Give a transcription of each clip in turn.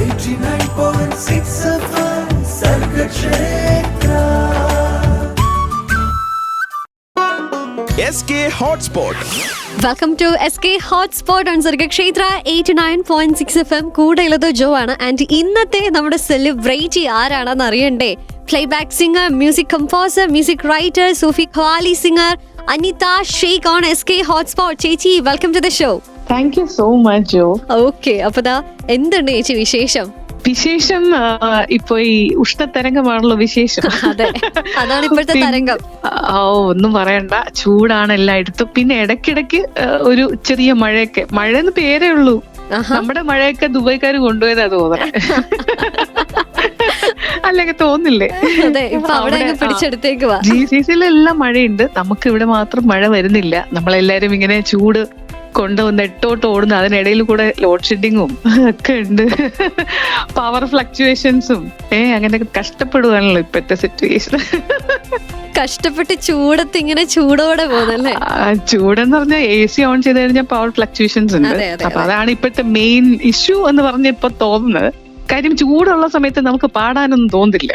89.6 FM Sargakshetra SK Hotspot. Welcome to SK hotspot on Sargakshetra 89.6 FM. കൂടെ ഉള്ളത് ജോ ആണ്. And ഇന്നത്തെ നമ്മുടെ സെലിബ്രിറ്റി ആരാണെന്ന് അറിയണ്ടേ? Playback singer, music composer, music writer, Sufi qawwali singer Anitha Sheikh on SK Hotspot. ചേച്ചി, welcome to the show. Thank you so much Jo. Okay, അപ്പൊ എന്തുണ്ട് ചേച്ചി വിശേഷം? വിശേഷം ഇപ്പൊ ഈ ഉഷ്ണതരംഗമാണല്ലോ വിശേഷം. അതെ, അതാണ് ഇപ്പോഴത്തെ തരംഗം. ഒന്നും പറയണ്ട, ചൂടാണ് എല്ലായിടത്തും. പിന്നെ ഇടയ്ക്കിടയ്ക്ക് ഒരു ചെറിയ മഴയൊക്കെ, മഴയെന്ന് പേരേ ഉള്ളൂ. നമ്മുടെ മഴയൊക്കെ ദുബൈക്കാർ കൊണ്ടുപോയതാ തോന്നുന്നത്. അല്ലെങ്കിൽ തോന്നില്ലേ? GCC എല്ലാം മഴയുണ്ട്, നമുക്ക് ഇവിടെ മാത്രം മഴ വരുന്നില്ല. നമ്മളെല്ലാരും ഇങ്ങനെ ചൂട് കൊണ്ടുവന്ന് എട്ടോട്ട് ഓടുന്നു. അതിനിടയിൽ കൂടെ ലോഡ് ഷെഡിങ്ങും ഒക്കെ ഉണ്ട്, പവർ ഫ്ലക്ച്വേഷൻസും. അങ്ങനെ കഷ്ടപ്പെടുവാണല്ലോ ഇപ്പോഴത്തെ സിറ്റുവേഷൻ. കഷ്ടപ്പെട്ട് ചൂടത്ത് ഇങ്ങനെ ചൂടോടെ പോകുന്നല്ലേ? ചൂടെന്ന് പറഞ്ഞാൽ AC ഓൺ ചെയ്ത് കഴിഞ്ഞാൽ പവർ ഫ്ലക്ച്വേഷൻസ് ഉണ്ട്. അപ്പൊ അതാണ് ഇപ്പോഴത്തെ മെയിൻ ഇഷ്യൂ എന്ന് പറഞ്ഞ ഇപ്പൊ തോന്നുന്നത്. കാര്യം ചൂടുള്ള സമയത്ത് നമുക്ക് പാടാനൊന്നും തോന്നില്ല.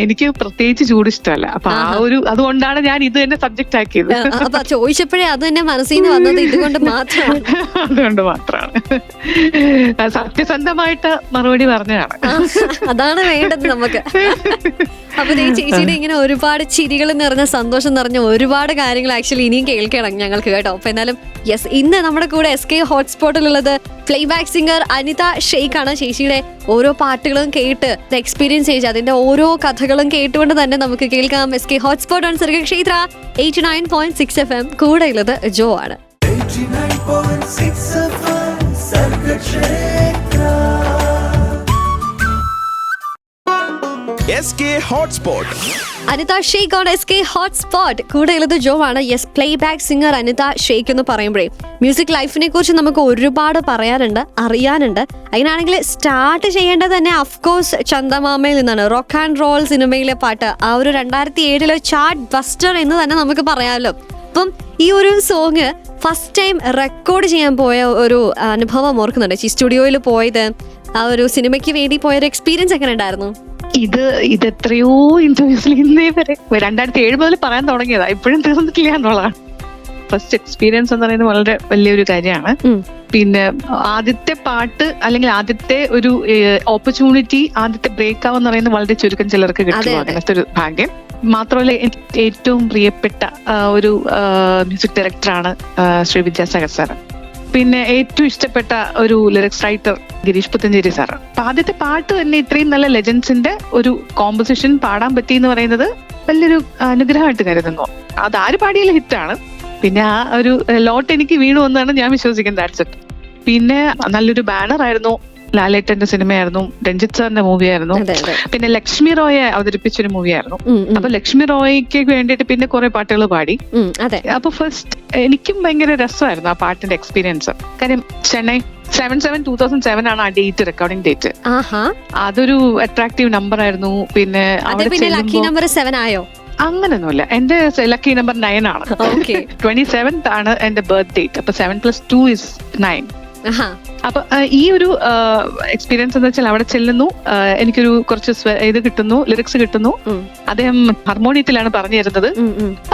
എനിക്ക് പ്രത്യേകിച്ച് ചൂട് ഇഷ്ടമല്ല. അപ്പൊ അതുകൊണ്ടാണ് ഞാൻ ഇത് തന്നെ സബ്ജക്ട് ആക്കിയത്. ചോദിച്ചപ്പോഴേ അത് തന്നെ മനസ്സിൽ നിന്ന് വന്നത് ഇതുകൊണ്ട് മാത്രമാണ്. അതുകൊണ്ട് മാത്രമാണ് സത്യസന്ധമായിട്ട് മറുപടി പറഞ്ഞതാണ്. അതാണ് വേണ്ടത് നമുക്ക്. അപ്പൊ ചേച്ചിയുടെ ഇങ്ങനെ ഒരുപാട് ചിരികൾ നിറഞ്ഞ, സന്തോഷം നിറഞ്ഞ ഒരുപാട് കാര്യങ്ങൾ ആക്ച്വലി ഇനിയും കേൾക്കണം ഞങ്ങൾക്ക് കേട്ടോ. അപ്പൊ എന്നാലും യെസ്, ഇന്ന് നമ്മുടെ കൂടെ SK ഹോട്ട്സ്പോട്ടിലുള്ളത് പ്ലേബാക്ക് സിംഗർ അനിത ഷെയ്ഖ് ആണ്. ചേച്ചിയുടെ ഓരോ പാട്ടുകളും കേട്ട് എക്സ്പീരിയൻസ് ചെയ്ത് അതിന്റെ ഓരോ കഥകളും കേട്ടുകൊണ്ട് തന്നെ നമുക്ക് കേൾക്കാം. SK hotspot on Sargakshetra 89.6 FM. കൂടെ ഉള്ളത് ജോ ആണ്. 89.6 FM Sargakshetra SK Hotspot. Anitha Sheikh on SK hotspot. കൂടെ ഉള്ളത് ജോ ആണ്. Yes, playback singer Anitha Sheikh എന്ന് പറയുമ്പോഴേ മ്യൂസിക് ലൈഫിനെ കുറിച്ച് നമുക്ക് ഒരുപാട് പറയാനുണ്ട്, അറിയാനുണ്ട്. അതിനാണെങ്കിൽ സ്റ്റാർട്ട് ചെയ്യേണ്ടത് തന്നെ അഫ്കോഴ്സ് ചന്ദമാമയിൽ നിന്നാണ്. റോക്ക് ആൻഡ് റോൾ സിനിമയിലെ പാട്ട്, ആ ഒരു 2007 ചാർട്ട് ബസ്റ്റർ എന്ന് തന്നെ നമുക്ക് പറയാമല്ലോ. അപ്പം ഈ ഒരു സോങ് ഫസ്റ്റ് ടൈം റെക്കോർഡ് ചെയ്യാൻ പോയ ഒരു അനുഭവം ഓർക്കുന്നുണ്ട്. സ്റ്റുഡിയോയിൽ പോയത്, ആ ഒരു സിനിമയ്ക്ക് വേണ്ടി പോയൊരു എക്സ്പീരിയൻസ് എങ്ങനെ ഉണ്ടായിരുന്നു? ഇത് എത്രയോ ഇന്റർവ്യൂസിൽ ഇന്നേ വരെ 2007 മുതൽ പറയാൻ തുടങ്ങിയതാ, ഇപ്പോഴും തീർന്നിട്ടില്ല എന്നുള്ളതാണ്. ഫസ്റ്റ് എക്സ്പീരിയൻസ് എന്ന് പറയുന്നത് വളരെ വലിയൊരു കാര്യമാണ്. പിന്നെ ആദ്യത്തെ പാട്ട് അല്ലെങ്കിൽ ആദ്യത്തെ ഒരു ഓപ്പർച്യൂണിറ്റി, ആദ്യത്തെ ബ്രേക്ക് ആവെന്ന് പറയുന്നത് വളരെ ചുരുക്കം ചിലർക്ക് കിട്ടും. അങ്ങനത്തെ ഒരു ഭാഗ്യം. മാത്രമല്ല, എനിക്ക് ഏറ്റവും പ്രിയപ്പെട്ട ഒരു മ്യൂസിക് ഡയറക്ടറാണ് ശ്രീ വിദ്യാസാഗർ സാർ. പിന്നെ ഏറ്റവും ഇഷ്ടപ്പെട്ട ഒരു lyrics writer Gireesh Puthenchery sir. അപ്പൊ ആദ്യത്തെ പാട്ട് തന്നെ ഇത്രയും നല്ല ലെജൻസിന്റെ ഒരു കോമ്പോസിഷൻ പാടാൻ പറ്റി എന്ന് പറയുന്നത് വലിയൊരു അനുഗ്രഹമായിട്ട് കരുതുന്നു. അത് ആര് പാടിയാലും ഹിറ്റാണ്. പിന്നെ ആ ഒരു ലോട്ട് എനിക്ക് വീണു എന്നാണ് ഞാൻ വിശ്വസിക്കുന്നത്. That's it. പിന്നെ നല്ലൊരു ബാനർ ആയിരുന്നു, ലാലേട്ടന്റെ സിനിമയായിരുന്നു, രഞ്ജിത്ത് സാറിന്റെ മൂവിയായിരുന്നു. പിന്നെ ലക്ഷ്മി റോയെ അവതരിപ്പിച്ചൊരു മൂവിയായിരുന്നു. അപ്പൊ ലക്ഷ്മി റോയ്ക്ക് വേണ്ടിയിട്ട് പിന്നെ കുറെ പാട്ടുകൾ പാടി. അപ്പൊ ഫസ്റ്റ് എനിക്കും ഭയങ്കര രസമായിരുന്നു ആ പാട്ടിന്റെ എക്സ്പീരിയൻസ്. കാര്യം ചെന്നൈ 7/7/2007 ആണ് ആ ഡേറ്റ്, റെക്കോർഡിംഗ് ഡേറ്റ്. അതൊരു അട്രാക്റ്റീവ് നമ്പർ ആയിരുന്നു. പിന്നെ അങ്ങനൊന്നുമില്ല, എന്റെ ലക്കി നമ്പർ 9 ആണ്. 27th ആണ് എന്റെ ബർത്ത് ഡേറ്റ്. അപ്പൊ 7+2 is 9. അപ്പൊ ഈ ഒരു എക്സ്പീരിയൻസ് എന്ന് വെച്ചാൽ അവിടെ ചെല്ലുന്നു, എനിക്കൊരു കുറച്ച് ഇത് കിട്ടുന്നു, ലിറിക്സ് കിട്ടുന്നു. അദ്ദേഹം ഹാർമോണിയത്തിലാണ് പറഞ്ഞു തരുന്നത്.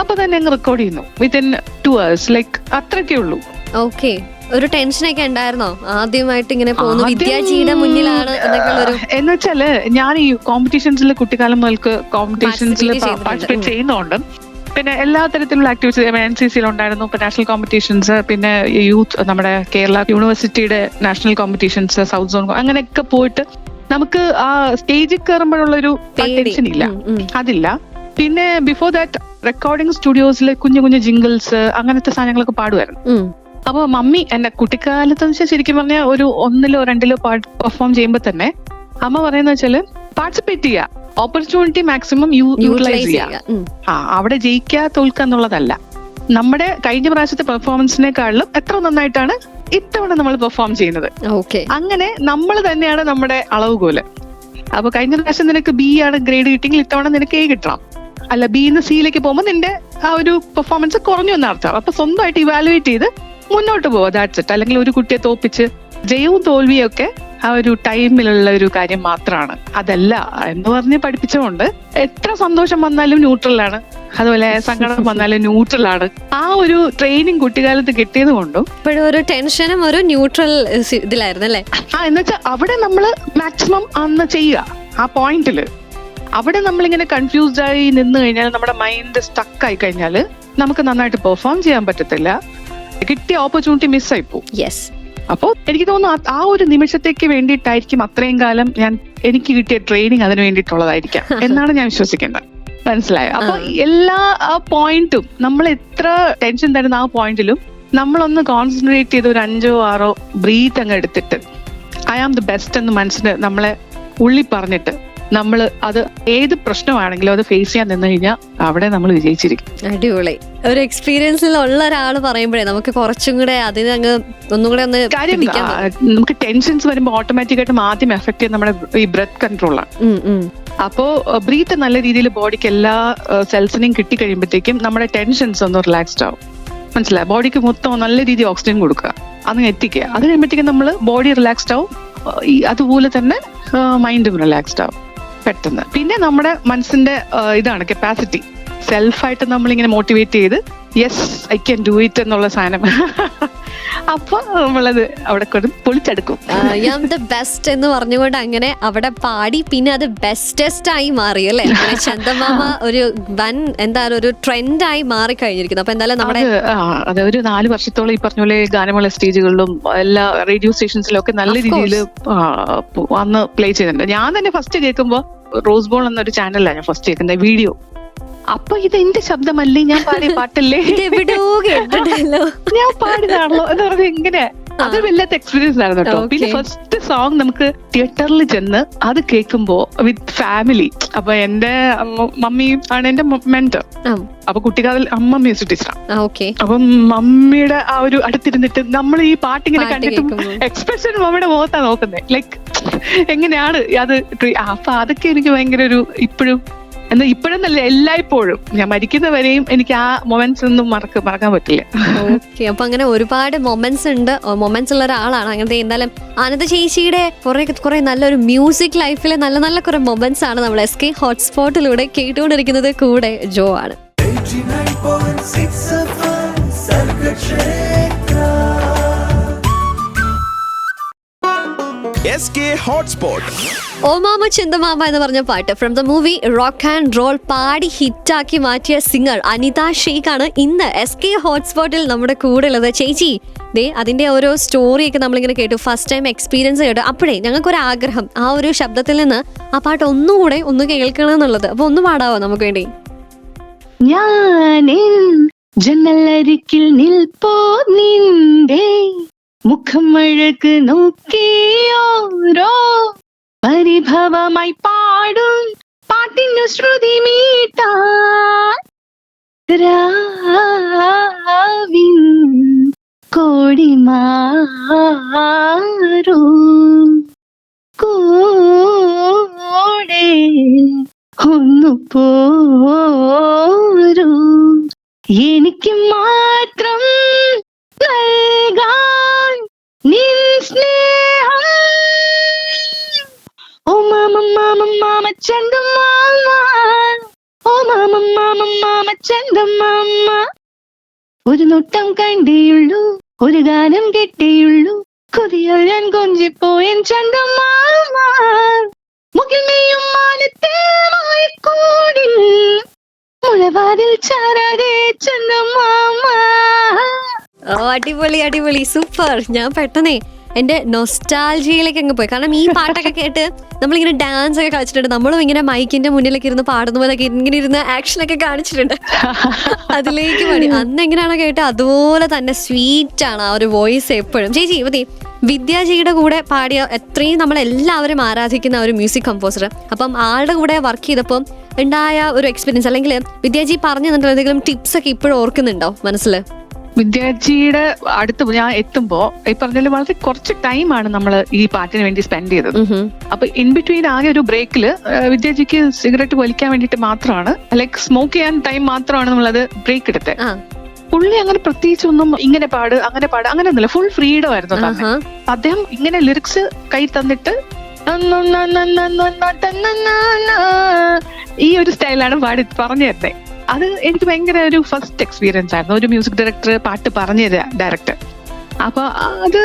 അപ്പൊ തന്നെ അങ്ങ് റെക്കോർഡ് ചെയ്യുന്നു വിത്തിൻ 2 hours. ലൈക്ക് അത്രയൊക്കെ ഉള്ളൂ. ഓക്കെ, ഒരു ടെൻഷനൊക്കെ ഉണ്ടായിരുന്നോ ആദ്യമായിട്ട് ഇങ്ങനെ പോകുന്നു, വിദ്യാജിയുടെ മുന്നിലാണ് എന്ന് വെച്ചാല്? ഞാൻ ഈ കോമ്പറ്റീഷൻസിൽ കുട്ടിക്കാലം മുതൽക്ക് കോമ്പറ്റീഷൻസിൽ പാർട്ടിസിപ്പേറ്റ് ചെയ്യുന്നതുകൊണ്ട് പിന്നെ എല്ലാ തരത്തിലുള്ള ആക്ടിവിറ്റീസ് NCCയിൽ ഉണ്ടായിരുന്നു. ഇപ്പൊ നാഷണൽ കോമ്പറ്റീഷൻസ്, പിന്നെ യൂത്ത്, നമ്മുടെ കേരള യൂണിവേഴ്സിറ്റിയുടെ നാഷണൽ കോമ്പറ്റീഷൻസ്, സൗത്ത് സോൺ, അങ്ങനെയൊക്കെ പോയിട്ട് നമുക്ക് ആ സ്റ്റേജിൽ കയറുമ്പോഴുള്ളൊരു ടെൻഷൻ ഇല്ല, അതില്ല. പിന്നെ ബിഫോർ ദാറ്റ് റെക്കോർഡിംഗ് സ്റ്റുഡിയോസിൽ കുഞ്ഞു കുഞ്ഞു ജിംഗിൾസ്, അങ്ങനത്തെ സാധനങ്ങളൊക്കെ പാടുമായിരുന്നു. അപ്പൊ മമ്മി എന്നെ കുട്ടിക്കാലത്ത് വെച്ചാൽ ശരിക്കും പറഞ്ഞാൽ ഒരു 1-ലോ 2-ലോ പെർഫോം ചെയ്യുമ്പോ തന്നെ അമ്മ പറയുന്ന വെച്ചാല് പാർട്ടിസിപ്പേറ്റ് ചെയ്യുക, ഓപ്പർച്യൂണിറ്റി മാക്സിമം യൂട്ടിലൈസ് ചെയ്യുക. അവിടെ ജയിക്കുക തോൽക്കുക എന്നുള്ളതല്ല. നമ്മുടെ കഴിഞ്ഞ പ്രാവശ്യത്തെ പെർഫോമൻസിനെക്കാളും എത്ര നന്നായിട്ടാണ് ഇത്തവണ നമ്മൾ പെർഫോം ചെയ്യുന്നത്. അങ്ങനെ നമ്മൾ തന്നെയാണ് നമ്മുടെ അളവുകോല്. അപ്പൊ കഴിഞ്ഞ പ്രാവശ്യം നിനക്ക് B ആണ് ഗ്രേഡ് കിട്ടിയെങ്കിൽ ഇത്തവണ നിനക്ക് A കിട്ടണം. അല്ല, B-ന്ന് C-ലേക്ക് പോകുമ്പോൾ നിന്റെ ആ ഒരു പെർഫോമൻസ് കുറഞ്ഞു എന്നർത്ഥം. അപ്പൊ സ്വന്തമായിട്ട് ഇവാലുവേറ്റ് ചെയ്ത് മുന്നോട്ട് പോവാ, ദാറ്റ്സ് ഇറ്റ്. അല്ലെങ്കിൽ ഒരു കുട്ടിയെ തോപ്പിച്ച് ജയവും തോൽവിയും ഒക്കെ ആ ഒരു ടൈമിലുള്ള ഒരു കാര്യം മാത്രമാണ്. അതല്ല എന്ന് പറഞ്ഞ് പഠിപ്പിച്ചുകൊണ്ട് എത്ര സന്തോഷം വന്നാലും ന്യൂട്രലാണ്, അതുപോലെ സങ്കടം വന്നാലും ന്യൂട്രലാണ്. ആ ഒരു ട്രെയിനിങ് കുട്ടിക്കാലത്ത് കിട്ടിയത് കൊണ്ടും ഇപ്പോഴും ഒരു ടെൻഷനും ഒരു ന്യൂട്രൽ ഇതിലായിരുന്നു അല്ലേ? എന്നുവെച്ചാൽ അവിടെ നമ്മൾ മാക്സിമം അന്ന് ചെയ്യുക. ആ പോയിന്റില് അവിടെ നമ്മളിങ്ങനെ കൺഫ്യൂസ്ഡ് ആയി നിന്ന് കഴിഞ്ഞാൽ, നമ്മുടെ മൈൻഡ് സ്റ്റക്ക് ആയി കഴിഞ്ഞാൽ നമുക്ക് നന്നായിട്ട് പെർഫോം ചെയ്യാൻ പറ്റത്തില്ല. കിട്ടിയ ഓപ്പർച്യൂണിറ്റി മിസ്സായി പോകും. യെസ്. അപ്പോ എനിക്ക് തോന്നുന്നു ആ ഒരു നിമിഷത്തേക്ക് വേണ്ടിയിട്ടായിരിക്കും അത്രയും കാലം എനിക്ക് കിട്ടിയ ട്രെയിനിങ് അതിന് വേണ്ടിയിട്ടുള്ളതായിരിക്കാം എന്നാണ് ഞാൻ വിശ്വസിക്കുന്നത്. മനസ്സിലായോ? അപ്പൊ എല്ലാ ആ പോയിന്റും നമ്മൾ എത്ര ടെൻഷൻ തരുന്ന ആ പോയിന്റിലും നമ്മളൊന്ന് കോൺസെൻട്രേറ്റ് ചെയ്ത് ഒരു 5 or 6 ബ്രീത്ത് അങ്ങ് എടുത്തിട്ട് ഐ ആം ദ ബെസ്റ്റ് എന്ന് മനസ്സിന് നമ്മളെ ഉള്ളി പറഞ്ഞിട്ട് നമ്മൾ അത് ഏത് പ്രശ്നമാണെങ്കിലും അത് ഫേസ് ചെയ്യാൻ നിന്ന് കഴിഞ്ഞാൽ അവിടെ നമ്മൾ വിജയിച്ചിരിക്കും. അടിപൊളി. ഒരു എക്സ്പീരിയൻസിൽ ഉള്ള ഒരാൾ പറയുമ്പോഴേ നമുക്ക് കുറച്ചും കൂടെ അതിന് അങ്ങ് ഒന്നും കൂടെ ഒന്ന് കാര്യം. നമുക്ക് ടെൻഷൻസ് വരുമ്പോൾ ഓട്ടോമാറ്റിക്കായിട്ടും ആദ്യം എഫക്ട് ചെയ്യുന്ന നമ്മുടെ ഈ ബ്രെത്ത് കൺട്രോളാണ്. അപ്പോ ബ്രീത്ത് നല്ല രീതിയിൽ ബോഡിക്ക് എല്ലാ സെൽസിനെയും കിട്ടി കഴിയുമ്പോഴത്തേക്കും നമ്മുടെ ടെൻഷൻസ് ഒന്ന് റിലാക്സ്ഡ് ആവും. മനസ്സിലായി? ബോഡിക്ക് മൊത്തം നല്ല രീതിയിൽ ഓക്സിജൻ കൊടുക്കുക, അത് എത്തിക്കുക. അത് കഴിയുമ്പോഴത്തേക്കും നമ്മൾ ബോഡി റിലാക്സ്ഡ് ആവും, അതുപോലെ തന്നെ മൈൻഡും റിലാക്സ്ഡ് ആവും പെട്ടെന്ന്. പിന്നെ നമ്മുടെ മനസ്സിന്റെ ഇതാണ് കപ്പാസിറ്റി. സെൽഫായിട്ട് നമ്മളിങ്ങനെ മോട്ടിവേറ്റ് ചെയ്ത് yes I can do it എന്നുള്ള സാധനം അപ്പൊ നമ്മളത് അവിടെ കൊണ്ട് പൊളിച്ചെടുക്കും. ബെസ്റ്റ് എന്ന് പറഞ്ഞുകൊണ്ട് അങ്ങനെ അവിടെ പാടി പിന്നെ അത് ബെസ്റ്റസ്റ്റ് ആയി മാറി അല്ലേ? ചന്ദമാമ ഒരു വൻ ഒരു ട്രെൻഡായി മാറി കഴിഞ്ഞിരിക്കുന്നു. അപ്പൊ എന്തായാലും നമ്മുടെ അതെ ഒരു 4 വർഷത്തോളം ഈ പറഞ്ഞ പോലെ ഗാനമേള സ്റ്റേജുകളിലും എല്ലാ റേഡിയോ സ്റ്റേഷൻസിലും ഒക്കെ നല്ല രീതിയിൽ വന്ന് പ്ലേ ചെയ്തിട്ടുണ്ട്. ഞാൻ തന്നെ ഫസ്റ്റ് കേൾക്കുമ്പോ റോസ് ബോൾ എന്നൊരു ചാനലിലാണ് ഞാൻ ഫസ്റ്റ് കേൾക്കുന്നത് വീഡിയോ. അപ്പൊ ഇത് എന്റെ ശബ്ദമല്ലേ, ഞാൻ പാടിയ പാട്ടല്ലേ, ഞാൻ പാടിയതാണല്ലോ എന്ന് പറഞ്ഞ ഇങ്ങനെ അതൊരു വല്ലാത്ത എക്സ്പീരിയൻസ് ആയിരുന്നു കേട്ടോ. പിന്നെ ഫസ്റ്റ് സോങ് നമുക്ക് തിയേറ്ററിൽ ചെന്ന് അത് കേൾക്കുമ്പോ വിത്ത് ഫാമിലി. അപ്പൊ എന്റെ മമ്മിയും ആണ് എന്റെ മെന്റർ. അപ്പൊ കുട്ടിക്കാലം അമ്മ മ്യൂസിക് ടീച്ചറാണ്. അപ്പം മമ്മിയുടെ ആ ഒരു അടുത്തിരുന്നിട്ട് നമ്മൾ ഈ പാട്ടിങ്ങനെ കണ്ടിട്ടും എക്സ്പ്രഷൻ മമ്മിയുടെ മുഖത്താ നോക്കുന്നത്, ലൈക്ക് എങ്ങനെയാണ് അത്. അപ്പൊ അതൊക്കെ എനിക്ക് ഭയങ്കര ഒരു ഇപ്പോഴും എന്നാൽ ഇപ്പോഴെന്നല്ല എല്ലായ്പ്പോഴും ഞാൻ മരിക്കുന്നവരെയും എനിക്ക് ആ മൊമെന്റ്സ് ഒന്നും മറക്കാൻ പറ്റില്ല. ഓക്കെ. അപ്പൊ അങ്ങനെ ഒരുപാട് മൊമെന്റ്സ് ഉള്ള ഒരാളാണ്. അങ്ങനത്തെ എന്തായാലും ആനന്ദ ചേച്ചിയുടെ കുറെ നല്ലൊരു മ്യൂസിക് ലൈഫിലെ നല്ല നല്ല കുറെ മൊമെന്റ്സ് ആണ് നമ്മൾ SK ഹോട്ട്സ്പോട്ടിലൂടെ കേട്ടുകൊണ്ടിരിക്കുന്നത്. കൂടെ ജോ ആണ്. SK Hotspot. ഓ മാമ ചന്ദമാമ എന്ന് പറഞ്ഞ പാട്ട് from the movie Rock and Roll പാടി ഹിറ്റാക്കി മാറ്റിയ സിംഗർ അനിത ഷെയ്ഖ് ആണ് ഇന്ന് SK ഹോട്ട്സ്പോട്ടിൽ നമ്മുടെ കൂടെ ഉള്ളത്. ചേച്ചി ദേ അതിന്റെ ഓരോ സ്റ്റോറിയൊക്കെ നമ്മളിങ്ങനെ കേട്ടു, ഫസ്റ്റ് ടൈം എക്സ്പീരിയൻസ് കേട്ടു. അപ്പോഴേ ഞങ്ങൾക്കൊരു ആഗ്രഹം ആ ഒരു ശബ്ദത്തിൽ നിന്ന് ആ പാട്ട് ഒന്നുകൂടെ ഒന്ന് കേൾക്കണം എന്നുള്ളത്. അപ്പൊ ഒന്ന് പാടാവോ നമുക്ക് വേണ്ടി? ഞാനേ ജനലരികിൽ നിൽപ്പോ നിന്റെ മുഖം അഴക് നോക്കിയോരോ പരിഭവമായി പാടും പാട്ടിനു ശ്രുതി മീട്ടാൻ രാവിൻ കോടിമാറും കൂടെ ഒന്നു പോരും എനിക്ക് മാത്രം നൽകാൻ നിൻ സ്നേഹം. ഓ മാമ മാമ മാമ ചന്ദമാമ, ഓ മാമ മാമ മാമ ചന്ദമാമ. ഒരു നോട്ടം കണ്ടേയുള്ളൂ, ഒരു ഗാനം കേട്ടേയുള്ളൂ, കൊതിയാൽ ഞാൻ കൊഞ്ചിപ്പോയൻ ചന്ദമാമ. മുകിൽ മെയ്യും മാനത്തെ മായക്കൂടിൽ മുളവാതിൽ ചാരാതെ ചന്ദമാമ. ഓ അടിപൊളി അടിപൊളി, സൂപ്പർ. ഞാൻ പെട്ടെന്നേ എന്റെ നൊസ്റ്റാൾജിയയിലേക്ക് അങ്ങ് പോയി. കാരണം ഈ പാട്ടൊക്കെ കേട്ട് നമ്മളിങ്ങനെ ഡാൻസ് ഒക്കെ കളിച്ചിട്ടുണ്ട്, നമ്മളും ഇങ്ങനെ മൈക്കിന്റെ മുന്നിലേക്ക് ഇരുന്ന് പാടുന്ന പോലൊക്കെ ഇങ്ങനെ ഇരുന്ന് ആക്ഷനൊക്കെ കാണിച്ചിട്ടുണ്ട്. അതിലേക്ക് പാടി അന്ന് എങ്ങനെയാണോ കേട്ട് അതുപോലെ തന്നെ സ്വീറ്റ് ആണ് ആ ഒരു വോയിസ് എപ്പോഴും. ചേച്ചി മതി വിദ്യാജിയുടെ കൂടെ പാടിയ എത്രയും നമ്മളെല്ലാവരും ആരാധിക്കുന്ന ഒരു മ്യൂസിക് കമ്പോസർ. അപ്പം ആളുടെ കൂടെ വർക്ക് ചെയ്തപ്പോൾ ഉണ്ടായ ഒരു എക്സ്പീരിയൻസ് അല്ലെങ്കിൽ വിദ്യാജി പറഞ്ഞു തന്നിട്ടുള്ള എന്തെങ്കിലും ടിപ്സ് ഒക്കെ ഇപ്പോഴും ഓർക്കുന്നുണ്ടോ മനസ്സിൽ? വിദ്യാർത്ഥിയുടെ അടുത്ത് ഞാൻ എത്തുമ്പോ ഈ പറഞ്ഞാൽ വളരെ കുറച്ച് ടൈമാണ് നമ്മൾ ഈ പാട്ടിന് വേണ്ടി സ്പെൻഡ് ചെയ്തത്. അപ്പൊ ഇൻ ബിറ്റ്വീൻ ആകെ ഒരു ബ്രേക്കില് വിദ്യാർത്ഥിക്ക് സിഗരറ്റ് വലിക്കാൻ വേണ്ടിയിട്ട് മാത്രമാണ്, ലൈക്ക് സ്മോക്ക് ചെയ്യാൻ ടൈം മാത്രമാണ് നമ്മളത് ബ്രേക്ക് എടുത്തത്. പുള്ളി അങ്ങനെ പ്രത്യേകിച്ചൊന്നും ഇങ്ങനെ പാട് അങ്ങനെയൊന്നുമില്ല, ഫുൾ ഫ്രീഡം ആയിരുന്നു തന്നെ. അദ്ദേഹം ഇങ്ങനെ ലിറിക്സ് കൈ തന്നിട്ട് ഈ ഒരു സ്റ്റൈലാണ് പറഞ്ഞു തരുന്നത്. അത് എനിക്ക് ഭയങ്കര ഒരു ഫസ്റ്റ് എക്സ്പീരിയൻസ് ആയിരുന്നു. ഒരു മ്യൂസിക് ഡയറക്ടർ പാട്ട് പറഞ്ഞു തരാ, ഡയറക്ടർ. അപ്പൊ അത്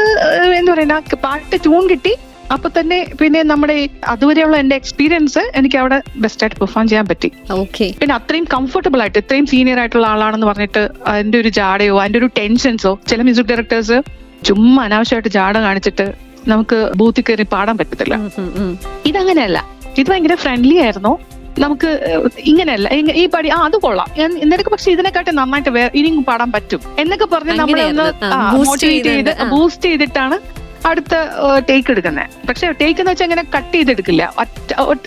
എന്താ പറയുക, പാട്ട് ട്യൂൺ കിട്ടി അപ്പൊ തന്നെ. പിന്നെ നമ്മുടെ അതുവരെയുള്ള എന്റെ എക്സ്പീരിയൻസ് എനിക്ക് അവിടെ ബെസ്റ്റ് ആയിട്ട് പെർഫോം ചെയ്യാൻ പറ്റി. പിന്നെ അത്രയും കംഫർട്ടബിൾ ആയിട്ട്, ഇത്രയും സീനിയർ ആയിട്ടുള്ള ആളാണെന്ന് പറഞ്ഞിട്ട് അതിന്റെ ഒരു ജാടയോ അതിന്റെ ഒരു ടെൻഷൻസോ, ചില മ്യൂസിക് ഡയറക്ടേഴ്സ് ചുമ്മാ അനാവശ്യമായിട്ട് ജാട കാണിച്ചിട്ട് നമുക്ക് ബൂത്തിൽ കയറി പാടാൻ പറ്റത്തില്ല. ഇതങ്ങനെയല്ല, ഇത് ഭയങ്കര ഫ്രണ്ട്ലി ആയിരുന്നു. നമുക്ക് ഇങ്ങനെയല്ല, ഈ പടി അത് കൊള്ളാം, നിനക്ക് പക്ഷെ ഇതിനെക്കാട്ടി നന്നായിട്ട് ഇനിയും പാടാൻ പറ്റും എന്നൊക്കെ പറഞ്ഞ് നമ്മളെ ഒന്ന് മോട്ടിവേറ്റ് ചെയ്ത് ബൂസ്റ്റ് ചെയ്തിട്ടാണ് അടുത്ത ടേക്ക് എടുക്കുന്നത്. പക്ഷെ ടേക്ക് എന്ന് വെച്ചാൽ അങ്ങനെ കട്ട് ചെയ്തെടുക്കില്ല,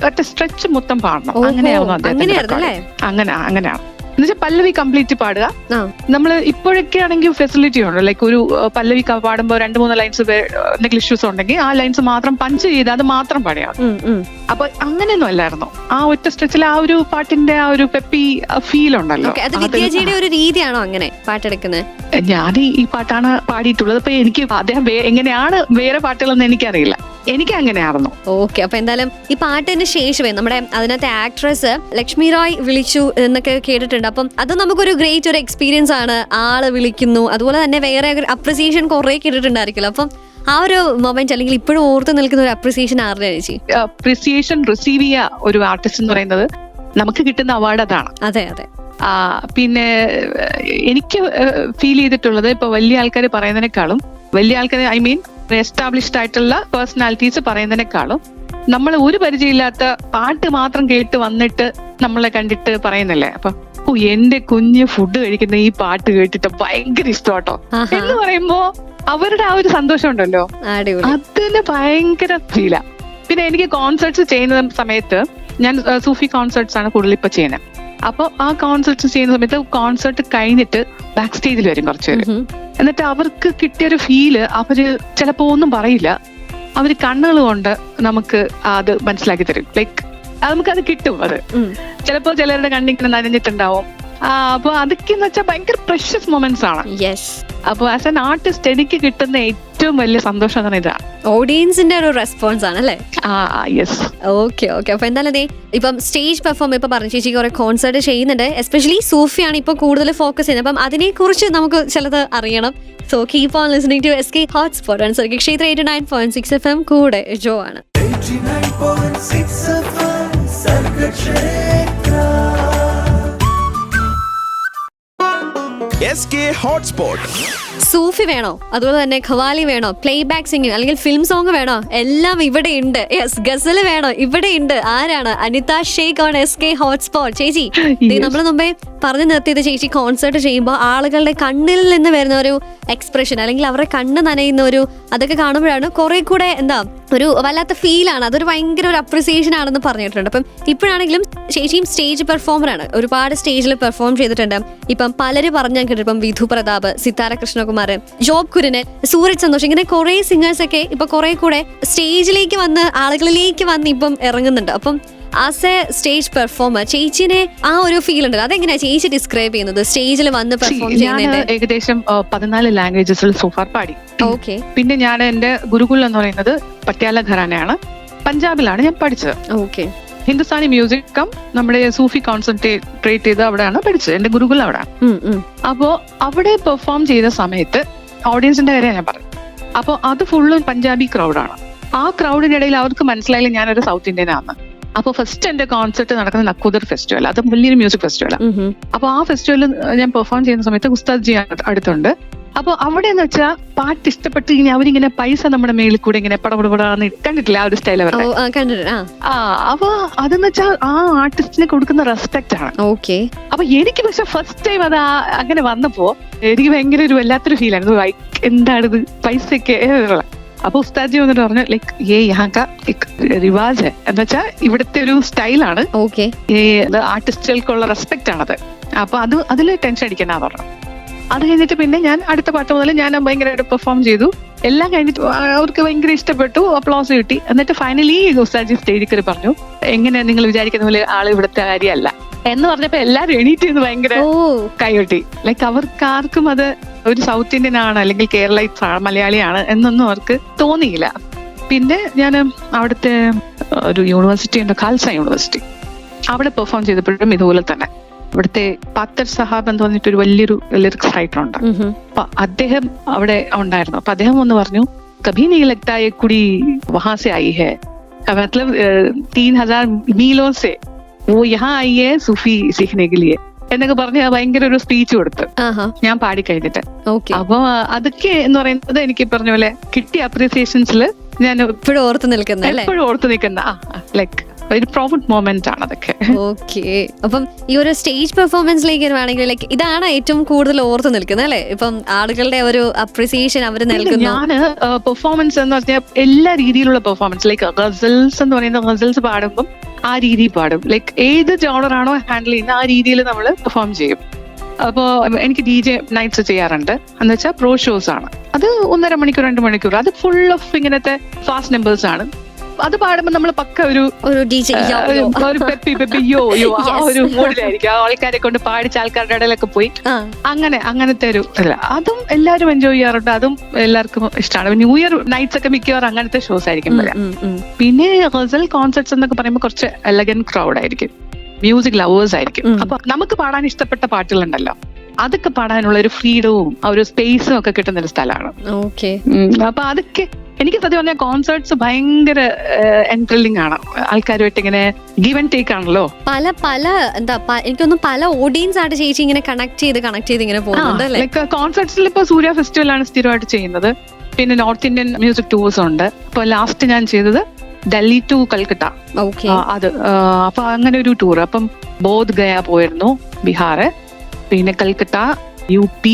ഒറ്റ സ്ട്രെച്ച് മൊത്തം പാടണം. അങ്ങനെയാവുന്നു അദ്ദേഹത്തിന്റെ. അങ്ങനെയാണ് എന്നുവെച്ചാൽ പല്ലവി കംപ്ലീറ്റ് പാടുക. നമ്മൾ ഇപ്പോഴൊക്കെ ആണെങ്കിൽ ഫെസിലിറ്റി ഉണ്ട്, ലൈക്ക് ഒരു പല്ലവി പാടുമ്പോൾ 2-3 ലൈൻസ് എന്തെങ്കിലും ഇഷ്യൂസ് ഉണ്ടെങ്കിൽ ആ ലൈൻസ് മാത്രം പഞ്ച് ചെയ്ത് അത് മാത്രം പാടിയാൽ. അപ്പൊ അങ്ങനെയൊന്നും അല്ലായിരുന്നു. ആ ഒറ്റ സ്ട്രെച്ചിൽ ആ ഒരു പാട്ടിന്റെ ആ ഒരു പെപ്പി ഫീൽ ഉണ്ടല്ലോ. ഒരു രീതിയാണോ അങ്ങനെ പാട്ടെടുക്കുന്നത്? ഞാൻ ഈ പാട്ടാണ് പാടിയിട്ടുള്ളത്. അപ്പൊ എനിക്ക് അദ്ദേഹം എങ്ങനെയാണ് വേറെ പാട്ടുകളെന്ന് എനിക്കറിയില്ല, എനിക്ക് അങ്ങനെയായിരുന്നു. ഓക്കെ, അപ്പൊ എന്തായാലും ഈ പാട്ടിന് ശേഷമേ നമ്മുടെ അതിനകത്തെ ആക്ട്രസ് ലക്ഷ്മി റോയ് വിളിച്ചു എന്നൊക്കെ കേട്ടിട്ടുണ്ട്. അപ്പം അത് നമുക്കൊരു ഗ്രേറ്റ് ഒരു എക്സ്പീരിയൻസ് ആണ്. ആള് വിളിക്കുന്നു, അതുപോലെ തന്നെ വേറെ അപ്രിസിയേഷൻ കുറെ കേട്ടിട്ടുണ്ടായിരിക്കുമല്ലോ. അപ്പം ആ ഒരു മൊമെന്റ് അല്ലെങ്കിൽ ഇപ്പോഴും ഓർത്ത് നിൽക്കുന്ന ഒരു അപ്രിസിയേഷൻ ആരുടെ ചേച്ചി? അപ്രിസിയേഷൻ റിസീവ് ചെയ്യുക ഒരു ആർട്ടിസ്റ്റ് എന്ന് പറയുന്നത് നമുക്ക് കിട്ടുന്ന അവാർഡ് അതാണ്. അതെ അതെ. പിന്നെ എനിക്ക് ഫീൽ ചെയ്തിട്ടുള്ളത്, ഇപ്പൊ വലിയ ആൾക്കാർ പറയുന്നതിനേക്കാളും, വലിയ ആൾക്കാർ ഐ മീൻ എസ്റ്റാബ്ലിഷ്ഡ് ആയിട്ടുള്ള പേഴ്സണാലിറ്റീസ് പറയുന്നതിനേക്കാളും, നമ്മൾ ഒരു പരിചയമില്ലാത്ത പാട്ട് മാത്രം കേട്ട് വന്നിട്ട് നമ്മളെ കണ്ടിട്ട് പറയുന്നില്ലേ, അപ്പൊ എന്റെ കുഞ്ഞ് ഫുഡ് കഴിക്കുന്ന ഈ പാട്ട് കേട്ടിട്ട് ഭയങ്കര ഇഷ്ടമാട്ടോ എന്ന് പറയുമ്പോ അവരുടെ ആ ഒരു സന്തോഷം ഉണ്ടല്ലോ, അതിന് ഭയങ്കര ഫീലാ. പിന്നെ എനിക്ക് കോൺസേർട്സ് ചെയ്യുന്ന സമയത്ത്, ഞാൻ സൂഫി കോൺസേർട്സ് ആണ് കൂടുതൽ ഇപ്പൊ ചെയ്യുന്നത്. അപ്പൊ ആ കോൺസേർട്സ് ചെയ്യുന്ന സമയത്ത് കോൺസേർട്ട് കഴിഞ്ഞിട്ട് ബാക്ക് സ്റ്റേജിൽ വരും കുറച്ച് പേര്. എന്നിട്ട് അവർക്ക് കിട്ടിയൊരു ഫീല് അവര് ചിലപ്പോ ഒന്നും പറയില്ല, അവര് കണ്ണുകൾ കൊണ്ട് നമുക്ക് അത് മനസ്സിലാക്കി തരും. ലൈക്ക് നമുക്കത് കിട്ടും. അത് ചിലപ്പോ ചിലരുടെ കണ്ണിങ്ങനെ നനഞ്ഞിട്ടുണ്ടാവും. അപ്പൊ അതൊക്കെ എന്ന് വെച്ചാൽ ഭയങ്കര പ്രഷ്യസ് മൊമെന്റ്സ് ആണ്. അപ്പൊ ആസ് എൻ ആർട്ടിസ്റ്റ് എനിക്ക് കിട്ടുന്ന ഏറ്റവും വലിയ സന്തോഷം എന്ന് പറഞ്ഞാൽ ഇതാണ്, ഓഡിയൻസിന്റെ ഒരു റെസ്പോൺസ് ആണ് അല്ലേ? ഓക്കെ. അപ്പൊ എന്തായാലും ഇപ്പം സ്റ്റേജ് പെർഫോം ഇപ്പൊ പറഞ്ഞു ചേച്ചി കുറെ കോൺസേർട്ട് ചെയ്യുന്നുണ്ട്, എസ്പെഷ്യലി സൂഫിയാണ് ഇപ്പൊ കൂടുതൽ ഫോക്കസ് ചെയ്യുന്നത്. അപ്പം അതിനെ കുറിച്ച് നമുക്ക് ചിലത് അറിയണം. So keep on listening to SK Hotspot on Sarki Kshetra 89.6 FM. കൂടെ ജോ ആണ്. 89.6 FM Sarki Kshetra. SK Hotspot. സൂഫി വേണോ, അതുപോലെ തന്നെ ഖവാലി വേണോ, പ്ലേ ബാക്ക് സിംഗിങ് അല്ലെങ്കിൽ ഫിലിം സോങ് വേണോ, എല്ലാം ഇവിടെ ഉണ്ട്. യെസ്, ഗസല് വേണോ, ഇവിടെ ഉണ്ട്. ആരാണ്? Anitha Sheikh on SK Hotspot. ചേച്ചി, നമ്മൾ മുമ്പേ പറഞ്ഞു നിർത്തിയത് ചേച്ചി കോൺസേർട്ട് ചെയ്യുമ്പോൾ ആളുകളുടെ കണ്ണിൽ നിന്ന് വരുന്ന ഒരു എക്സ്പ്രഷൻ അല്ലെങ്കിൽ അവരുടെ കണ്ണ് നനയുന്ന ഒരു അതൊക്കെ കാണുമ്പോഴാണ് കുറെ കൂടെ എന്താ ഒരു വല്ലാത്ത ഫീലാണ്. അതൊരു ഭയങ്കര ഒരു അപ്രിസിയേഷൻ ആണെന്ന് പറഞ്ഞിട്ടുണ്ട്. അപ്പം ഇപ്പോഴാണെങ്കിലും ചേച്ചിയും സ്റ്റേജ് പെർഫോമറാണ്, ഒരുപാട് സ്റ്റേജിൽ പെർഫോം ചെയ്തിട്ടുണ്ട്. ഇപ്പം പലര് പറഞ്ഞാൽ കേട്ടിട്ട്, ഇപ്പം വിധു പ്രതാപ്, സിത്താര കൃഷ്ണകുമാർ, ജോബ് കുര്യൻ, സൂരജ് സന്തോഷ്, ഇങ്ങനെ കുറെ സിംഗേഴ്സ് ഒക്കെ ഇപ്പൊ കുറെ കൂടെ സ്റ്റേജിലേക്ക് വന്ന് ആളുകളിലേക്ക് വന്ന് ഇപ്പം ഇറങ്ങുന്നുണ്ട്. അപ്പം ആസ് എ സ്റ്റേജ് പെർഫോമർ ചേച്ചിനെ ആ ഒരു ഫീൽ ഉണ്ടല്ലോ, അതെങ്ങനെയാ ചേച്ചി ഡിസ്ക്രൈബ് ചെയ്യുന്നത് സ്റ്റേജിൽ വന്ന് പെർഫോം ചെയ്യുന്നത്? ഏകദേശം 14 ലാംഗ്വേജസിൽ സോഫാർ പാടി. ഓക്കെ. പിന്നെ ഞാൻ എന്റെ ഗുരുകുൽ എന്ന് പറയുന്നത് പട്യാല ഘരാനയാണ്, പഞ്ചാബിലാണ് ഞാൻ പഠിച്ചത്. ഓക്കെ. ഹിന്ദുസ്ഥാനി മ്യൂസിക് കം നമ്മുടെ സൂഫി കോൺസെൻട്രേറ്റ് ചെയ്ത് അവിടെയാണ് പഠിച്ചത്. എന്റെ ഗുരുകുൽ അവിടെയാണ്. അപ്പോ അവിടെ പെർഫോം ചെയ്ത സമയത്ത് ഓഡിയൻസിന്റെ കാര്യം ഞാൻ പറഞ്ഞു. അപ്പൊ അത് ഫുള്ളും പഞ്ചാബി ക്രൗഡാണ്. ആ ക്രൗഡിനിടയിൽ അവർക്ക് മനസ്സിലായില്ല ഞാനൊരു സൗത്ത് ഇന്ത്യൻ ആണ്. അപ്പൊ ഫസ്റ്റ് എന്റെ കോൺസെർട്ട് നടക്കുന്ന നക്കുദർ ഫെസ്റ്റിവൽ, അത് വലിയൊരു മ്യൂസിക് ഫെസ്റ്റിവലാണ്. അപ്പൊ ആ ഫെസ്റ്റിവലിൽ ഞാൻ പെർഫോം ചെയ്യുന്ന സമയത്ത് ഉസ്താദ് ജി അടുത്തുണ്ട്. അപ്പൊ അവിടെ എന്ന് വെച്ചാൽ പാട്ട് ഇഷ്ടപ്പെട്ട് ഇങ്ങനെ അവരിങ്ങനെ പൈസ നമ്മുടെ മേളിൽ കൂടെ ഇങ്ങനെ പടപടപടാന്ന് കണ്ടിട്ടില്ല ആ ഒരു സ്റ്റൈൽ അവരുടെ. അപ്പൊ അതെന്ന് വെച്ചാൽ ആ ആർട്ടിസ്റ്റിനെ കൊടുക്കുന്ന റെസ്പെക്ട് ആണ്. ഓക്കെ. അപ്പൊ എനിക്ക് പക്ഷെ ഫസ്റ്റ് ടൈം അത് അങ്ങനെ വന്നപ്പോ എനിക്ക് ഭയങ്കര ഒരു വല്ലാത്തൊരു ഫീൽ ആയിരുന്നു. എന്താണിത് പൈസയൊക്കെ. അപ്പൊ ഉസ്താദ് ജി വന്നിട്ട് പറഞ്ഞു ലൈക്ക് റിവാജ് എന്ന് വെച്ചാൽ ഇവിടുത്തെ ഒരു സ്റ്റൈലാണ്, ആർട്ടിസ്റ്റുകൾക്കുള്ള റെസ്പെക്ട് ആണത്. അപ്പൊ അതിൽ ടെൻഷൻ അടിക്കണ്ട പറഞ്ഞു. അത് കഴിഞ്ഞിട്ട് പിന്നെ ഞാൻ അടുത്ത പാട്ട് മുതൽ ഞാൻ ഭയങ്കരമായിട്ട് പെർഫോം ചെയ്തു. എല്ലാം കഴിഞ്ഞിട്ട് അവർക്ക് ഭയങ്കര ഇഷ്ടപ്പെട്ടു, അപ്ലോസ് കിട്ടി. എന്നിട്ട് ഫൈനലി ഉസ്താദ് ജി സ്റ്റേജിൽ കയറി പറഞ്ഞു, എങ്ങനെ നിങ്ങൾ വിചാരിക്കുന്ന പോലെ ആള് ഇവിടുത്തെ കാര്യമല്ല, എന്ന് പറഞ്ഞപ്പോ എല്ലാരും എണീറ്റ് ചെയ്ത് ഭയങ്കര കൈകൊട്ടി. ലൈക്ക് അവർക്ക് ആർക്കും അത് ഒരു സൗത്ത് ഇന്ത്യൻ ആണ് അല്ലെങ്കിൽ കേരളൈറ്റ്സ് ആണ് മലയാളിയാണ് എന്നൊന്നും അവർക്ക് തോന്നിയില്ല. പിന്നെ ഞാൻ അവിടുത്തെ ഒരു യൂണിവേഴ്സിറ്റി ഉണ്ട്, ഖാൽസ യൂണിവേഴ്സിറ്റി, അവിടെ പെർഫോം ചെയ്തപ്പോഴും ഇതുപോലെ തന്നെ ഇവിടുത്തെ പാത്തർ സഹാബ് എന്ന് പറഞ്ഞിട്ട് ഒരു വലിയൊരു ലിറിക്സ് റൈറ്റർ ഉണ്ട്. അപ്പൊ അദ്ദേഹം അവിടെ ഉണ്ടായിരുന്നു. അപ്പൊ അദ്ദേഹം ഒന്ന് പറഞ്ഞു, കഭി നീ ലഗ്താ യേ കുടി വഹാ സെ ആയി ഹൈ, മത്ലബ് 3000 മീലോ സെ വോ യഹാ ആയി ഹൈ സൂഫി സീഖ്നെ കെ ലിയെ എന്നൊക്കെ പറഞ്ഞ് ഭയങ്കര ഒരു സ്പീച്ച് കൊടുത്തു ഞാൻ പാടി കഴിഞ്ഞിട്ട്. അപ്പൊ അതൊക്കെ എന്ന് പറയുന്നത് എനിക്ക് പറഞ്ഞ പോലെ കിട്ടിയ അപ്രീസിയേഷൻസിൽ ഞാൻ എപ്പോഴും ഓർത്ത് നിൽക്കുന്ന ലൈക്ക് ഒരു പ്രൗഡ് മൊമെന്റ് ആണ് അതൊക്കെ. ഓക്കെ, അപ്പം ഈ ഒരു സ്റ്റേജ് പെർഫോമൻസിലേക്ക് വരുവാണെങ്കിൽ ലൈക്ക് ഇതാണ് ഏറ്റവും കൂടുതൽ ഓർത്ത് നിൽക്കുന്നത് അല്ലെ? ഇപ്പം ആളുകളുടെ ഒരു അപ്രിസിയേഷൻ അവർ നൽകുന്നു. ഞാൻ പെർഫോമൻസ് എന്ന് പറഞ്ഞാൽ എല്ലാ രീതിയിലുള്ള പെർഫോമൻസ്, ലൈക്ക് ഗസൽസ് എന്ന് പറയുന്ന ഗസൽസ് പാടുമ്പം ആ രീതിയിൽ പാടും. ലൈക്ക് ഏത് ജോണറാണോ ഹാൻഡിൽ ചെയ്യുന്നത് ആ രീതിയിൽ നമ്മൾ പെർഫോം ചെയ്യും. അപ്പോ എനിക്ക് DJ നൈറ്റ്സ് ചെയ്യാറുണ്ട്. എന്ന് വെച്ചാൽ പ്രോ ഷോസ് ആണ്. അത് 1.5 മണിക്കൂർ 2 മണിക്കൂർ, അത് ഫുൾ ഓഫ് ഇങ്ങനത്തെ ഫാസ്റ്റ് നമ്പേഴ്സ് ആണ്. അത് പാടുമ്പോൾ നമ്മൾ പക്ക ഒരു പെപ്പി യോ ആ ഒരു മൂഡിലായിരിക്കും. ആൾക്കാരെ കൊണ്ട് പാടിച്ച ആൾക്കാരുടെ ഇടയിലൊക്കെ പോയി അങ്ങനത്തെ ഒരു അല്ല, അതും എല്ലാവരും എൻജോയ് ചെയ്യാറുണ്ട്. അതും എല്ലാവർക്കും ഇഷ്ടമാണ്. ന്യൂ ഇയർ നൈറ്റ്സ് ഒക്കെ മിക്കവാറും അങ്ങനത്തെ ഷോസ് ആയിരിക്കും വരാം. പിന്നെ ഗസൽ കോൺസെർട്സ് എന്നൊക്കെ പറയുമ്പോൾ കുറച്ച് എലഗന്റ് ക്രൗഡ് ആയിരിക്കും, മ്യൂസിക് ലവേഴ്സ് ആയിരിക്കും. അപ്പൊ നമുക്ക് പാടാൻ ഇഷ്ടപ്പെട്ട പാട്ടുകളുണ്ടല്ലോ, അതൊക്കെ പാടാനുള്ള ഒരു ഫ്രീഡവും ആ ഒരു സ്പേസും ഒക്കെ കിട്ടുന്ന ഒരു സ്ഥലമാണ്. അപ്പൊ അതൊക്കെ എനിക്ക് സത്യം പറഞ്ഞാൽ കോൺസേർട്സ് ഭയങ്കര എൻട്രില്ലിംഗ് ആണ്. ആൾക്കാരുമായിട്ട് ഇങ്ങനെ ഗിവ് ആൻഡ് ടേക്ക് ആണല്ലോ. പല എന്താ എനിക്കൊന്നും പല ഓഡിയൻസ് ആയിട്ട് ചേച്ചി ഇങ്ങനെ കണക്ട് ചെയ്ത് ഇങ്ങനെ പോകുന്നുണ്ട്. ലൈക്ക് കോൺസേർട്സിൽ ഇപ്പൊ സൂര്യ ഫെസ്റ്റിവൽ ആണ് സ്ഥിരമായിട്ട് ചെയ്യുന്നത്. പിന്നെ നോർത്ത് ഇന്ത്യൻ മ്യൂസിക് ടൂർസ് ഉണ്ട്. ഇപ്പൊ ലാസ്റ്റ് ഞാൻ ചെയ്തത് ഡൽഹി ടു കൽക്കട്ട, അത് അപ്പൊ അങ്ങനെ ഒരു ടൂർ. അപ്പം ബോധ് ഗയ പോയിരുന്നു, ബീഹാറ്, പിന്നെ കൽക്കട്ട, UP,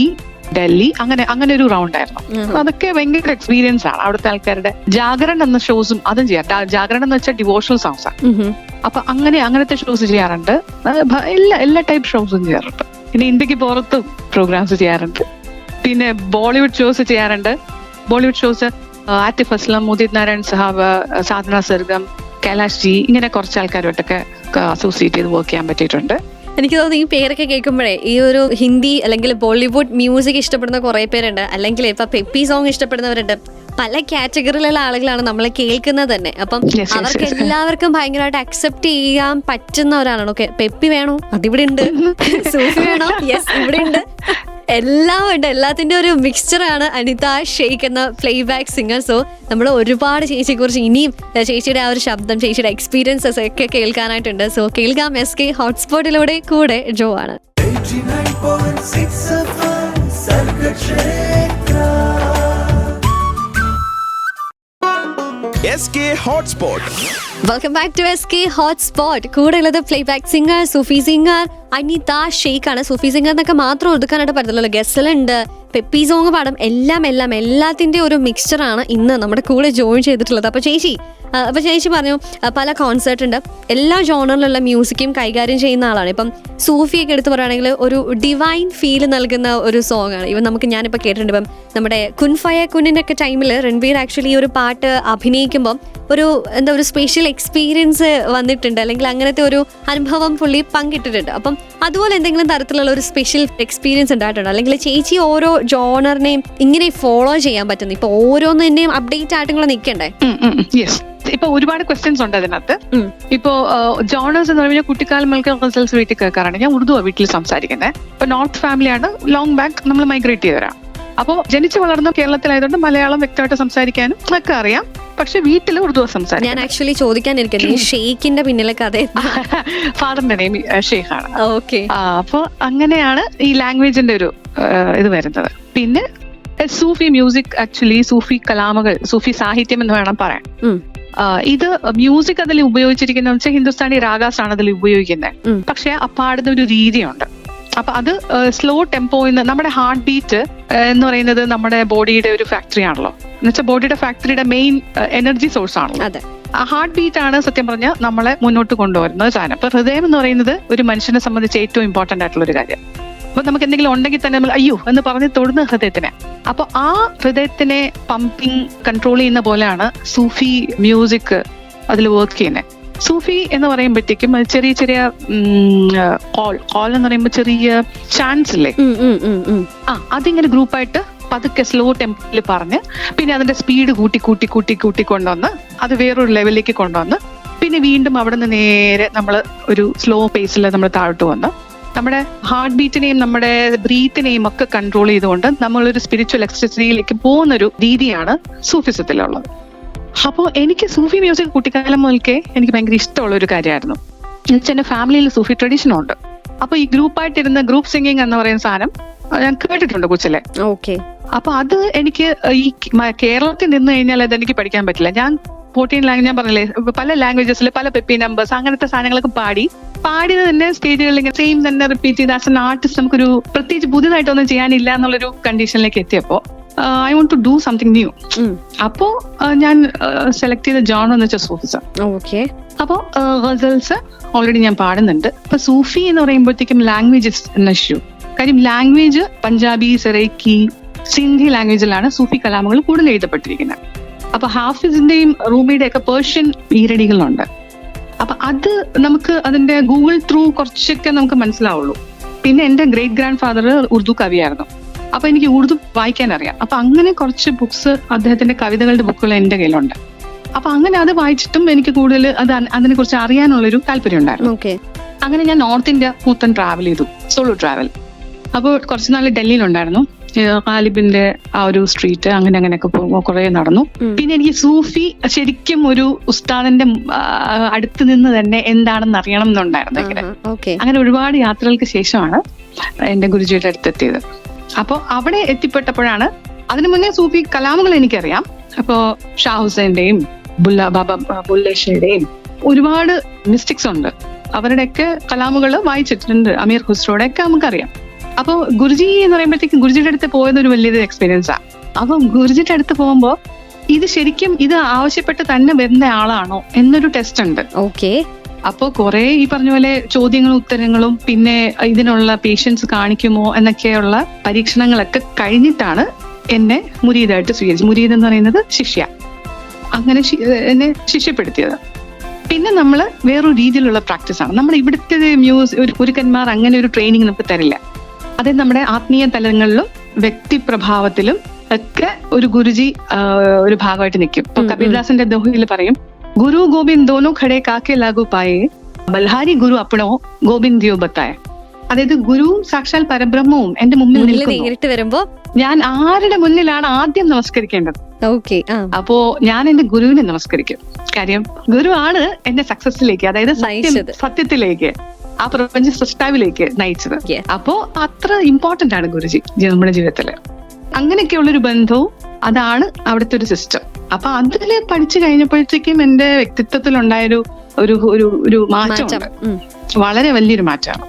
ഡൽഹി, അങ്ങനെ ഒരു റൗണ്ട് ആയിരുന്നു. അതൊക്കെ ഭയങ്കര എക്സ്പീരിയൻസ് ആണ്. അവിടുത്തെ ആൾക്കാരുടെ ജാഗരൺ എന്ന ഷോസും അതും ചെയ്യാം. ജാഗരൺ എന്ന് വെച്ചാൽ ഡിവോഷണൽ സോങ്സ് ആണ്. അപ്പൊ അങ്ങനത്തെ ഷോസ് ചെയ്യാറുണ്ട്. എല്ലാ ടൈപ്പ് ഷോസും ചെയ്യാറുണ്ട്. പിന്നെ ഇന്ത്യക്ക് പുറത്തും പ്രോഗ്രാംസ് ചെയ്യാറുണ്ട്. പിന്നെ ബോളിവുഡ് ഷോസ് ചെയ്യാറുണ്ട്. ബോളിവുഡ് ഷോസ് ആറ്റിഫ് അസ്ലം, ഉദിത് നാരായൺ സാഹബ്, സാധന സർഗം, കൈലാഷ് ജി, ഇങ്ങനെ കുറച്ച് ആൾക്കാരുമായിട്ടൊക്കെ അസോസിയേറ്റ് ചെയ്ത് വർക്ക് ചെയ്യാൻ പറ്റിയിട്ടുണ്ട്. എനിക്ക് തോന്നുന്നു ഈ പേരൊക്കെ കേൾക്കുമ്പോഴേ ഈ ഒരു ഹിന്ദി അല്ലെങ്കിൽ ബോളിവുഡ് മ്യൂസിക് ഇഷ്ടപ്പെടുന്ന കുറെ പേരുണ്ട്, അല്ലെങ്കിൽ ഇപ്പൊ പെപ്പി സോങ് ഇഷ്ടപ്പെടുന്നവരുണ്ട്. പല കാറ്റഗറിയിലുള്ള ആളുകളാണ് നമ്മളെ കേൾക്കുന്നത് തന്നെ. അപ്പം അവർക്ക് എല്ലാവർക്കും ഭയങ്കരമായിട്ട് അക്സെപ്റ്റ് ചെയ്യാൻ പറ്റുന്നവരാണ്. ഓക്കെ, പെപ്പി വേണോ, അതിവിടെ ഉണ്ട്. സൂഫി വേണോ, യെസ് ഇവിടെ ഉണ്ട്. എല്ലാം ഉണ്ട്. എല്ലാത്തിന്റെ ഒരു മിക്സ്ചറാണ് അനിത ഷെയ്ഖ് എന്ന പ്ലേ ബാക്ക് സിംഗർ. സോ നമ്മൾ ഒരുപാട് ചേച്ചിയെ കുറിച്ച് ഇനിയും ചേച്ചിയുടെ ആ ഒരു ശബ്ദം, ചേച്ചിയുടെ എക്സ്പീരിയൻസസ് ഒക്കെ കേൾക്കാനായിട്ടുണ്ട്. സോ കേൾക്കാം SK ഹോട്ട്സ്പോട്ടിലൂടെ. കൂടെ ജോ ആണ്. SK Hotspot. Welcome back to SK hotspot. കൂടെ ഉള്ളത് പ്ലേ ബാക്ക് സിംഗർ, സൂഫി സിംഗർ അനിത ഷെയ്ഖ് ആണ്. സൂഫി സിംഗർ എന്നൊക്കെ മാത്രം ഒതുക്കാനായിട്ട് പറ്റത്തില്ലല്ലോ. ഗസലുണ്ട്, പെപ്പി സോങ് പാടും, എല്ലാത്തിന്റെ ഒരു മിക്സ്ചറാണ് ഇന്ന് നമ്മുടെ കൂടെ ജോയിൻ ചെയ്തിട്ടുള്ളത്. അപ്പൊ ചേച്ചി പറഞ്ഞു പല കോൺസേർട്ട് ഉണ്ട്, എല്ലാ ജോണറിലുള്ള മ്യൂസിക്കും കൈകാര്യം ചെയ്യുന്ന ആളാണ്. ഇപ്പം സൂഫിയൊക്കെ എടുത്ത് പറയുകയാണെങ്കിൽ ഒരു ഡിവൈൻ ഫീൽ നൽകുന്ന ഒരു സോങ് ആണ്. ഇവൻ ഞാനിപ്പോൾ കേട്ടിട്ടുണ്ട്. ഇപ്പം നമ്മുടെ കുൻഫയ കുന്നിൻ്റെ ഒക്കെ ടൈമിൽ രൺബീർ ആക്ച്വലി ഈ ഒരു പാട്ട് അഭിനയിക്കുമ്പം ഒരു സ്പെഷ്യൽ എക്സ്പീരിയൻസ് വന്നിട്ടുണ്ട്, അല്ലെങ്കിൽ അങ്ങനത്തെ ഒരു അനുഭവം പുള്ളി പങ്കിട്ടിട്ടുണ്ട്. അപ്പം അതുപോലെ എന്തെങ്കിലും തരത്തിലുള്ള ഒരു സ്പെഷ്യൽ എക്സ്പീരിയൻസ് ഉണ്ടായിട്ടുണ്ട്, അല്ലെങ്കിൽ ചേച്ചി ഓരോ ജോണറിനെയും ഇങ്ങനെ ഫോളോ ചെയ്യാൻ പറ്റുന്നു? ഇപ്പൊ ഓരോന്നിന്റെയും അപ്ഡേറ്റ് ആയിട്ട് നിങ്ങൾ നിൽക്കണ്ടേ? ഇപ്പൊ ഒരുപാട് ക്വസ്റ്റ്യൻസ് ഉണ്ട് അതിനകത്ത്. ഇപ്പോ ജോണേഴ്സ് എന്ന് പറഞ്ഞാൽ കുട്ടിക്കാലം റിസൾട്ട്സ് വീട്ടിൽ കേൾക്കാറുണ്ട്. ഞാൻ ഉറുദുവാ വീട്ടിൽ സംസാരിക്കുന്നത്. ഇപ്പൊ നോർത്ത് ഫാമിലിയാണ്, ലോങ് ബാക്ക് നമ്മൾ മൈഗ്രേറ്റ് ചെയ്തവരാ. അപ്പോ ജനിച്ചു വളർന്ന കേരളത്തിലായതുകൊണ്ട് മലയാളം വ്യക്തമായിട്ട് സംസാരിക്കാനും ഒക്കെ അറിയാം. പക്ഷെ വീട്ടിൽ ഉറുദു സംസാരിക്കും. ഞാൻ ആക്ച്വലി ചോദിക്കാനിരിക്കുന്നത് ഷെയ്ഖിന്റെ പിന്നിലെ കഥ. ഫാദറിന്റെ നെയിം ഷെയ്ഖാണ്. ഓക്കെ. അപ്പൊ അങ്ങനെയാണ് ഈ ലാംഗ്വേജിന്റെ ഒരു ഇത് വരുന്നത്. പിന്നെ സൂഫി മ്യൂസിക്, ആക്ച്വലി സൂഫി കലാമകൾ, സൂഫി സാഹിത്യം എന്ന് വേണം പറയാൻ. ഇത് മ്യൂസിക് അതിൽ ഉപയോഗിച്ചിരിക്കുന്ന വെച്ചാൽ ഹിന്ദുസ്ഥാനി രാഗാസ് ആണ് അതിൽ ഉപയോഗിക്കുന്നത്. പക്ഷെ പാടുന്ന ഒരു രീതിയുണ്ട്. അപ്പൊ അത് സ്ലോ ടെമ്പോയിൽ നമ്മുടെ ഹാർട്ട് ബീറ്റ് എന്ന് പറയുന്നത് നമ്മുടെ ബോഡിയുടെ ഒരു ഫാക്ടറി ആണല്ലോ. എന്നുവെച്ചാൽ ബോഡിയുടെ ഫാക്ടറിയുടെ മെയിൻ എനർജി സോഴ്സ് ആണല്ലോ. ആ ഹാർട്ട് ബീറ്റ് ആണ് സത്യം പറഞ്ഞാൽ നമ്മളെ മുന്നോട്ട് കൊണ്ടുവരുന്നത് സാധനം. അപ്പൊ ഹൃദയം എന്ന് പറയുന്നത് ഒരു മനുഷ്യനെ സംബന്ധിച്ച് ഏറ്റവും ഇമ്പോർട്ടന്റ് ആയിട്ടുള്ള ഒരു കാര്യം. അപ്പൊ നമുക്ക് എന്തെങ്കിലും ഉണ്ടെങ്കിൽ തന്നെ നമ്മൾ അയ്യോ എന്ന് പറഞ്ഞ് തൊടുന്ന ഹൃദയത്തിനെ. അപ്പൊ ആ ഹൃദയത്തിനെ പമ്പിങ് കൺട്രോൾ ചെയ്യുന്ന പോലെയാണ് സൂഫി മ്യൂസിക് അതിൽ വർക്ക് ചെയ്യുന്നത്. സൂഫി എന്ന് പറയുമ്പോഴത്തേക്കും അത് ചെറിയ ചെറിയ കോൾ എന്ന് പറയുമ്പോൾ ചെറിയ ചാൻസ് ഇല്ലേ, അതിങ്ങനെ ഗ്രൂപ്പായിട്ട് പതുക്കെ സ്ലോ ടെമ്പോയിൽ പറഞ്ഞ് പിന്നെ അതിന്റെ സ്പീഡ് കൂട്ടി കൊണ്ടുവന്ന് അത് വേറൊരു ലെവലിലേക്ക് കൊണ്ടുവന്ന് പിന്നെ വീണ്ടും അവിടെ നിന്ന് നേരെ നമ്മൾ ഒരു സ്ലോ പേസിൽ നമ്മൾ താഴോട്ട് വന്ന് നമ്മുടെ ഹാർട്ട് ബീറ്റിനെയും നമ്മുടെ ബ്രീത്തിനെയും ഒക്കെ കൺട്രോൾ ചെയ്തുകൊണ്ട് നമ്മളൊരു സ്പിരിച്വൽ എക്സ്റ്റസിയിലേക്ക് പോകുന്നൊരു രീതിയാണ് സൂഫിസത്തിലുള്ളത്. അപ്പോൾ എനിക്ക് സൂഫി മ്യൂസിക് കുട്ടിക്കാലം മുതൽക്കേ എനിക്ക് ഭയങ്കര ഇഷ്ടമുള്ള ഒരു കാര്യമായിരുന്നു. എന്റെ ഫാമിലിയിൽ സൂഫി ട്രഡീഷൻ ഉണ്ട്. അപ്പൊ ഈ ഗ്രൂപ്പായിട്ടിരുന്ന ഗ്രൂപ്പ് സിംഗിങ് എന്ന് പറയുന്ന സാധനം ഞാൻ കേട്ടിട്ടുണ്ട് കൊച്ചിലെ. അപ്പൊ അത് എനിക്ക് ഈ കേരളത്തിൽ നിന്ന് കഴിഞ്ഞാൽ അതെനിക്ക് പഠിക്കാൻ പറ്റില്ല. ഞാൻ 14 ലാംഗ്വേജ്, ഞാൻ പറഞ്ഞില്ലേ പല ലാംഗ്വേജസിൽ പല പെപ്പി നമ്പേഴ്സ് അങ്ങനത്തെ സാധനങ്ങളൊക്കെ പാടിയത് തന്നെ സ്റ്റേജുകളിൽ ഇങ്ങനെ സെയിം തന്നെ റിപ്പീറ്റ് ചെയ്ത് ആസ് എൻ ആർട്ടിസ്റ്റ് നമുക്കൊരു പ്രത്യേകിച്ച് പുതിയതായിട്ടൊന്നും ചെയ്യാനില്ല എന്നുള്ളൊരു കണ്ടീഷനിലേക്ക് എത്തിയപ്പോ I want to do something new. അപ്പോ ഞാൻ സെലക്ട് ചെയ്ത ജോണർ എന്ന് വെച്ചാൽ സൂഫിസം. അപ്പോ ഗസൽസ് ഓൾറെഡി ഞാൻ പാടുന്നുണ്ട്. അപ്പൊ സൂഫി എന്ന് പറയുമ്പോഴത്തേക്കും ലാംഗ്വേജസ് എന്ന ഇഷ്യൂ. കാര്യം ലാംഗ്വേജ് പഞ്ചാബി, സെറൈക്കി, സിന്ധി ലാംഗ്വേജിലാണ് സൂഫി കലാമുകൾ കൂടുതൽ എഴുതപ്പെട്ടിരിക്കുന്നത്. അപ്പൊ ഹാഫിസിന്റെയും റൂമിയുടെ ഒക്കെ പേർഷ്യൻ ഈരടികളുണ്ട്. അപ്പൊ അത് നമുക്ക് അതിന്റെ ഗൂഗിൾ ത്രൂ കുറച്ചൊക്കെ നമുക്ക് മനസ്സിലാവുള്ളൂ. പിന്നെ എന്റെ ഗ്രേറ്റ് ഗ്രാൻഡ് ഫാദർ ഉറുദു കവിയായിരുന്നു. അപ്പൊ എനിക്ക് ഉറുദു വായിക്കാൻ അറിയാം. അപ്പൊ അങ്ങനെ കുറച്ച് ബുക്സ്, അദ്ദേഹത്തിന്റെ കവിതകളുടെ ബുക്കുകൾ എന്റെ കയ്യിലുണ്ട്. അപ്പൊ അങ്ങനെ അത് വായിച്ചിട്ടും എനിക്ക് കൂടുതൽ അതിനെ കുറിച്ച് അറിയാനുള്ളൊരു താല്പര്യം ഉണ്ടായിരുന്നു. അങ്ങനെ ഞാൻ നോർത്ത് ഇന്ത്യ മൊത്തം ട്രാവൽ ചെയ്തു, സോളോ ട്രാവൽ. അപ്പോൾ കുറച്ച് നാൾ ഡൽഹിയിലുണ്ടായിരുന്നു. ഖാലിബിന്റെ ആ ഒരു സ്ട്രീറ്റ് അങ്ങനെയൊക്കെ പോകുമ്പോൾ കുറെ നടന്നു. പിന്നെ എനിക്ക് സൂഫി ശരിക്കും ഒരു ഉസ്താദിന്റെ അടുത്ത് നിന്ന് തന്നെ എന്താണെന്ന് അറിയണം എന്നുണ്ടായിരുന്നു. അങ്ങനെ ഒരുപാട് യാത്രകൾക്ക് ശേഷമാണ് എന്റെ ഗുരുജിയുടെ അടുത്തെത്തിയത്. അപ്പോൾ അവിടെ എത്തിപ്പെട്ടപ്പോഴാണ്, അതിനു മുന്നേ സൂഫി കലാമുകൾ എനിക്കറിയാം. അപ്പോ ഷാ ഹുസൈന്റെയും ബാബ ബുല്ലഷയുടെയും ഒരുപാട് മിസ്റ്റിക്സ് ഉണ്ട്. അവരുടെയൊക്കെ കലാമുകൾ വായിച്ചിട്ടുണ്ട്. അമീർ ഖുസ്രോയുടെ ഒക്കെ നമുക്കറിയാം. അപ്പൊ ഗുരുജി എന്ന് പറയുമ്പോഴത്തേക്കും ഗുരുജിയുടെ അടുത്ത് പോയത് ഒരു വലിയൊരു എക്സ്പീരിയൻസാ. അപ്പൊ ഗുരുജിയുടെ അടുത്ത് പോകുമ്പോ ഇത് ശരിക്കും ഇത് ആവശ്യപ്പെട്ട് തന്നെ വരുന്ന ആളാണോ എന്നൊരു ടെസ്റ്റ് ഉണ്ട്. അപ്പോ കുറെ ഈ പറഞ്ഞ പോലെ ചോദ്യങ്ങളും ഉത്തരങ്ങളും പിന്നെ ഇതിനുള്ള പേഷ്യൻസ് കാണിക്കുമോ എന്നൊക്കെയുള്ള പരീക്ഷണങ്ങളൊക്കെ കഴിഞ്ഞിട്ടാണ് എന്നെ മുരീദായിട്ട് സ്വീകരിച്ചത്. മുരീദ് എന്ന് പറയുന്നത് ശിഷ്യ. അങ്ങനെ എന്നെ ശിഷ്യപ്പെടുത്തിയത്. പിന്നെ നമ്മൾ വേറൊരു രീതിയിലുള്ള പ്രാക്ടീസാണ്. നമ്മൾ ഇവിടുത്തെ ഗുരുക്കന്മാർ അങ്ങനെ ഒരു ട്രെയിനിങ് നമുക്ക് തരില്ല. അത് നമ്മുടെ ആത്മീയ തലങ്ങളിലും വ്യക്തിപ്രഭാവത്തിലും ഒക്കെ ഒരു ഗുരുജി ഒരു ഭാഗമായിട്ട് നിൽക്കും. ഇപ്പൊ കബീർദാസിന്റെ ദോഹയിൽ പറയും, ഗുരു ഗോവിന്ദ് ദോനോ ഖടേ കാക്കെ ലാഗു പായേ, ബൽഹാരി ഗുരു അപ്പണോ ഗോവിന്ദ് ദിയോ ബത്തായ. അതായത് ഗുരു സാക്ഷാൽ പരബ്രഹ്മവും എന്റെ മുമ്പിൽ നേരിട്ട് വരുമ്പോ ഞാൻ ആരുടെ മുന്നിലാണ് ആദ്യം നമസ്കരിക്കേണ്ടത്? അപ്പോ ഞാൻ എന്റെ ഗുരുവിനെ നമസ്കരിക്കും. കാര്യം ഗുരു ആണ് എന്റെ സക്സസിലേക്ക്, അതായത് സത്യത്തിലേക്ക്, ആ പ്രപഞ്ച സൃഷ്ടാവിലേക്ക് നയിച്ചത്. അപ്പോ അത്ര ഇമ്പോർട്ടന്റ് ആണ് ഗുരുജി നമ്മുടെ ജീവിതത്തില്. അങ്ങനെയൊക്കെയുള്ളൊരു ബന്ധവും അതാണ് അവിടുത്തെ ഒരു സിസ്റ്റം. അപ്പൊ അതില് പഠിച്ചു കഴിഞ്ഞപ്പോഴത്തേക്കും എന്റെ വ്യക്തിത്വത്തിലുണ്ടായൊരു ഒരു മാറ്റമുണ്ട്. വളരെ വലിയൊരു മാറ്റമാണ്.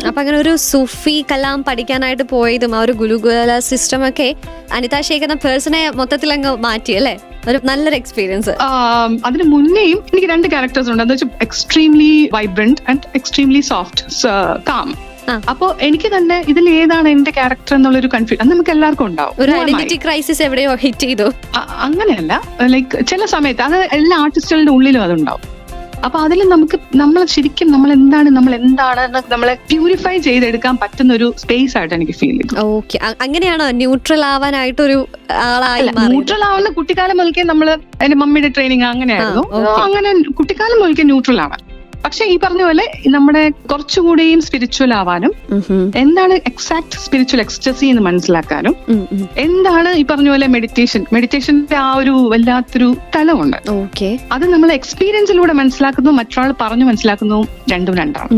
അപ്പൊ അങ്ങനെ ഒരു സൂഫി കലാം പഠിക്കാനായിട്ട് പോയതും ആ ഒരു ഗുരുകുല സിസ്റ്റം ഒക്കെ അനിത ഷേഖ് എന്ന പേഴ്സണെ മൊത്തത്തിൽ അങ്ങ് മാറ്റി അല്ലേ? ഒരു നല്ലൊരു എക്സ്പീരിയൻസ്. അതിന് മുന്നേയും എനിക്ക് 2 ക്യാരക്ടേഴ്സ് ഉണ്ട്. എന്താ വെച്ചാൽ extremely vibrant and extremely soft, calm. അപ്പോ എനിക്ക് തന്നെ ഇതിൽ ഏതാണ് എന്റെ ക്യാരക്ടർ എന്നുള്ളൊരു കൺഫ്യൂഷൻ നമുക്ക് എല്ലാവർക്കും ഉണ്ടാവും. ഒരു ഐഡന്റിറ്റി ക്രൈസിസ് എവിടെയോ ഹിറ്റ് ചെയ്തു. അങ്ങനെയല്ല, ലൈക്ക് ചില സമയത്ത് അത് എല്ലാ ആർട്ടിസ്റ്റുകളുടെ ഉള്ളിലും അതുണ്ടാവും. അപ്പൊ അതിൽ നമ്മൾ ശരിക്കും നമ്മൾ എന്താണ് നമ്മളെ പ്യൂരിഫൈ ചെയ്തെടുക്കാൻ പറ്റുന്ന ഒരു സ്പേസ് ആയിട്ട് എനിക്ക് ഫീൽ ചെയ്തു. ഓക്കെ, അങ്ങനെയാണോ ന്യൂട്രൽ ആവാനായിട്ടൊരു ആളായി? ന്യൂട്രൽ ആവുന്ന കുട്ടിക്കാലം മുതൽക്കേ നമ്മള് എന്റെ മമ്മിയുടെ ട്രെയിനിങ് അങ്ങനെയായിരുന്നു. അങ്ങനെ കുട്ടിക്കാലം മുതൽക്കേ ന്യൂട്രൽ ആവാൻ. പക്ഷെ ഈ പറഞ്ഞ പോലെ നമ്മുടെ കുറച്ചുകൂടെയും സ്പിരിച്വൽ ആവാനും, എന്താണ് എക്സാക്ട് സ്പിരിച്വൽ എക്സ്റ്റസി എന്ന് മനസ്സിലാക്കാനും, എന്താണ് ഈ പറഞ്ഞ പോലെ മെഡിറ്റേഷന്റെ ആ ഒരു വല്ലാത്തൊരു തലമുണ്ട്. അത് നമ്മൾ എക്സ്പീരിയൻസിലൂടെ മനസ്സിലാക്കുന്നതും മറ്റൊരാൾ പറഞ്ഞു മനസ്സിലാക്കുന്നതും രണ്ടാണ്.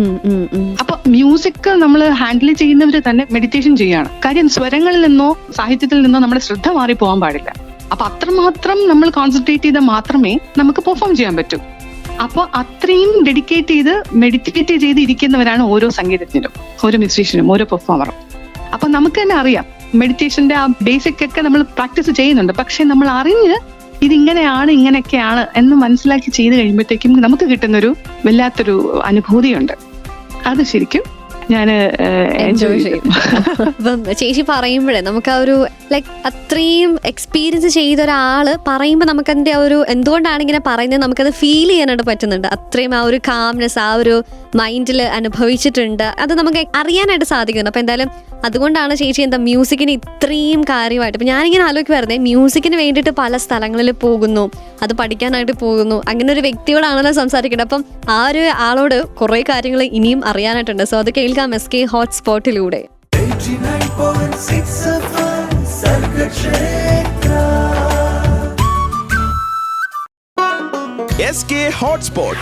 അപ്പൊ മ്യൂസിക് നമ്മൾ ഹാൻഡിൽ ചെയ്യുന്നവര് തന്നെ മെഡിറ്റേഷൻ ചെയ്യാണ്. കാര്യം സ്വരങ്ങളിൽ നിന്നോ സാഹിത്യത്തിൽ നിന്നോ നമ്മുടെ ശ്രദ്ധ മാറി പോകാൻ പാടില്ല. അപ്പൊ അത്രമാത്രം നമ്മൾ കോൺസെൻട്രേറ്റ് ചെയ്താൽ മാത്രമേ നമുക്ക് പെർഫോം ചെയ്യാൻ പറ്റൂ. അപ്പൊ അത്രയും ഡെഡിക്കേറ്റ് ചെയ്ത് മെഡിറ്റേറ്റ് ചെയ്ത് ഇരിക്കുന്നവരാണ് ഓരോ സംഗീതജ്ഞരും, ഓരോ മ്യൂസീഷ്യനും, ഓരോ പെർഫോമറും. അപ്പൊ നമുക്ക് തന്നെ അറിയാം മെഡിറ്റേഷന്റെ ആ ബേസിക് ഒക്കെ നമ്മൾ പ്രാക്ടീസ് ചെയ്യുന്നുണ്ട്. പക്ഷെ നമ്മൾ അറിഞ്ഞ് ഇതിങ്ങനെയാണ് ഇങ്ങനെയൊക്കെയാണ് എന്ന് മനസ്സിലാക്കി ചെയ്ത് കഴിയുമ്പോഴത്തേക്കും നമുക്ക് കിട്ടുന്നൊരു വല്ലാത്തൊരു അനുഭൂതിയുണ്ട്. അത് ശരിക്കും ഞാൻ എൻജോയ് ചെയ്യും. അപ്പം ചേച്ചി പറയുമ്പോഴേ നമുക്ക് ആ ഒരു ലൈക്ക് അത്രയും എക്സ്പീരിയൻസ് ചെയ്ത ഒരാള് പറയുമ്പോൾ നമുക്ക് അതിന്റെ ആ ഒരു എന്തുകൊണ്ടാണ് ഇങ്ങനെ പറയുന്നത് നമുക്കത് ഫീൽ ചെയ്യാനായിട്ട് പറ്റുന്നുണ്ട്. അത്രയും ആ ഒരു കാംനെസ് ആ ഒരു മൈൻഡിൽ അനുഭവിച്ചിട്ടുണ്ട്, അത് നമുക്ക് അറിയാനായിട്ട് സാധിക്കുന്നുണ്ട്. അപ്പൊ എന്തായാലും അതുകൊണ്ടാണ് ചേച്ചി എന്താ മ്യൂസിക്കിന് ഇത്രയും കാര്യമായിട്ട്. ഇപ്പം ഞാനിങ്ങനെ ആലോചിക്കുമായിരുന്നേ, മ്യൂസിക്കിന് വേണ്ടിയിട്ട് പല സ്ഥലങ്ങളിൽ പോകുന്നു, അത് പഠിക്കാനായിട്ട് പോകുന്നു, അങ്ങനെ ഒരു വ്യക്തിയോടാണല്ലോ സംസാരിക്കേണ്ടത്. അപ്പം ആ ഒരു ആളോട് കുറേ കാര്യങ്ങൾ ഇനിയും അറിയാനായിട്ടുണ്ട്. സോ അത് കേൾക്കാം SK ഹോട്ട്സ്പോട്ടിലൂടെ. 89.6 FM Sargakshetra SK Hotspot.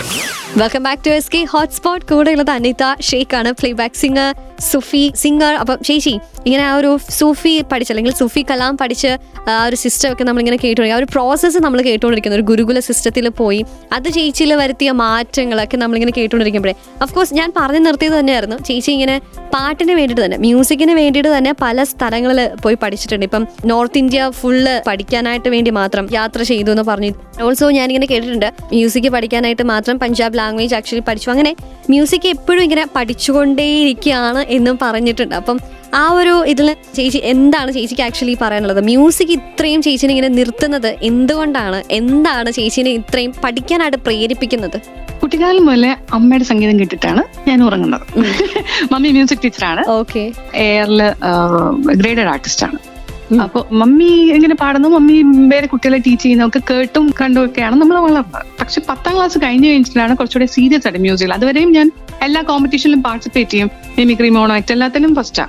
Welcome back to SK Hotspot. കൂടെയുള്ളത് അനിത ഷെയ്ഖാണ്, പ്ലേബാക്ക് സിംഗർ, സുഫി സിംഗർ. അപ്പം ചേച്ചി ഇങ്ങനെ ആ ഒരു സൂഫി പഠിച്ച് അല്ലെങ്കിൽ സൂഫി കലാം പഠിച്ച് ആ ഒരു സിസ്റ്റം ഒക്കെ നമ്മളിങ്ങനെ കേട്ടുകൊണ്ടിരിക്കുക, ആ ഒരു പ്രോസസ്സ് നമ്മൾ കേട്ടുകൊണ്ടിരിക്കുന്നത് ഒരു ഗുരുകുല സിസ്റ്റത്തിൽ പോയി അത് ചേച്ചിയിൽ വരുത്തിയ മാറ്റങ്ങളൊക്കെ നമ്മളിങ്ങനെ കേട്ടുകൊണ്ടിരിക്കുമ്പോഴേ അഫ്കോഴ്സ് ഞാൻ പറഞ്ഞു നിർത്തിയത് തന്നെയായിരുന്നു. ചേച്ചി ഇങ്ങനെ പാട്ടിന് വേണ്ടിയിട്ട് തന്നെ മ്യൂസിക്കിന് വേണ്ടിയിട്ട് തന്നെ പല സ്ഥലങ്ങളിൽ പോയി പഠിച്ചിട്ടുണ്ട്. ഇപ്പം നോർത്ത് ഇന്ത്യ ഫുള്ള് പഠിക്കാനായിട്ട് വേണ്ടി മാത്രം യാത്ര ചെയ്തു എന്ന് പറഞ്ഞു. ഓൾസോ ഞാനിങ്ങനെ കേട്ടിട്ടുണ്ട് മ്യൂസിക് പഠിക്കാനായിട്ട് മാത്രം പഞ്ചാബ് ലാംഗ്വേജ് ആക്ച്വലി പഠിച്ചു. അങ്ങനെ മ്യൂസിക് എപ്പോഴും ഇങ്ങനെ പഠിച്ചുകൊണ്ടേയിരിക്കുകയാണ് എന്നും പറഞ്ഞിട്ടുണ്ട്. അപ്പം ആ ഒരു ഇതിൽ ചേച്ചി എന്താണ് ചേച്ചിക്ക് ആക്ച്വലി പറയാനുള്ളത്? മ്യൂസിക് ഇത്രയും ചേച്ചിനെ ഇങ്ങനെ നിർത്തുന്നത് എന്തുകൊണ്ടാണ്? എന്താണ് ചേച്ചിനെ ഇത്രയും പഠിക്കാനായിട്ട് പ്രേരിപ്പിക്കുന്നത്? കുട്ടിക്കാലം മുതലേ അമ്മയുടെ സംഗീതം കേട്ടിട്ടാണ് ഞാൻ ഉറങ്ങുന്നത്. മമ്മി മ്യൂസിക് ടീച്ചറാണ്, ഓക്കെ, എയറില് ഗ്രേഡഡ് ആർട്ടിസ്റ്റ് ആണ്. അപ്പൊ മമ്മി എങ്ങനെ പാടുന്നു, മമ്മി വേറെ കുട്ടികളെ ടീച്ച് ചെയ്യുന്നതൊക്കെ കേട്ടും കണ്ടും ഒക്കെയാണ് നമ്മൾ വളർന്നത്. പക്ഷെ 10ാം ക്ലാസ് കഴിഞ്ഞിട്ടാണ് കുറച്ചുകൂടെ സീരിയസ് ആയിട്ട് മ്യൂസിക്കിൽ. അതുവരെയും ഞാൻ എല്ലാ കോമ്പറ്റീഷനിലും പാർട്ടിസിപ്പേറ്റ് ചെയ്യും, മിമിക്രി, മോണോ ആക്ട് എല്ലാത്തിലും ഫസ്റ്റാ,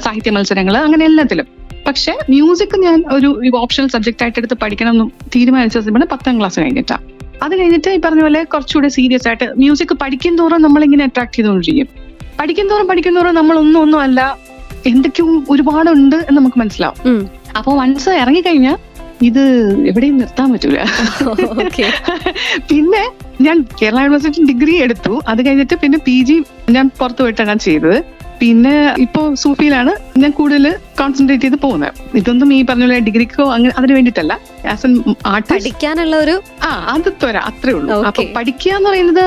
സാഹിത്യ മത്സരങ്ങൾ അങ്ങനെ എല്ലാത്തിലും. പക്ഷെ മ്യൂസിക് ഞാൻ ഒരു ഓപ്ഷണൽ സബ്ജക്ട് ആയിട്ട് എടുത്ത് പഠിക്കണം എന്ന് തീരുമാനിച്ചത് 10ാം ക്ലാസ് കഴിഞ്ഞിട്ടാണ്. അത് കഴിഞ്ഞിട്ട് ഈ പറഞ്ഞ പോലെ കുറച്ചുകൂടെ സീരിയസ് ആയിട്ട് മ്യൂസിക് പഠിക്കും തോറും നമ്മളിങ്ങനെ അട്രാക്ട് ചെയ്തുകൊണ്ടിരിക്കും. പഠിക്കും തോറും നമ്മൾ ഒന്നും അല്ല, എന്തൊക്കെയും ഒരുപാടുണ്ട് എന്ന് നമുക്ക് മനസ്സിലാവും. അപ്പൊ വൺസ് ഇറങ്ങിക്കഴിഞ്ഞാൽ ഇത് എവിടെയും നിർത്താൻ പറ്റൂല. പിന്നെ ഞാൻ കേരള യൂണിവേഴ്സിറ്റി ഡിഗ്രി എടുത്തു. അത് കഴിഞ്ഞിട്ട് പിന്നെ PG ഞാൻ പുറത്തു പോയിട്ടാണ് ഞാൻ ചെയ്തത്. പിന്നെ ഇപ്പോ സൂഫിയിലാണ് ഞാൻ കൂടുതൽ കോൺസെൻട്രേറ്റ് ചെയ്ത് പോകുന്നത്. ഇതൊന്നും ഈ പറഞ്ഞ പോലെ ഡിഗ്രിക്കോ അങ്ങനെ അതിന് വേണ്ടിയിട്ടല്ല, ആസ് എൻ ആർട്ടിസ്റ്റ് പഠിക്കാനുള്ള ഒരു അത് അത്രേ ഉള്ളൂ. അപ്പൊ പഠിക്കുക എന്ന് പറയുന്നത്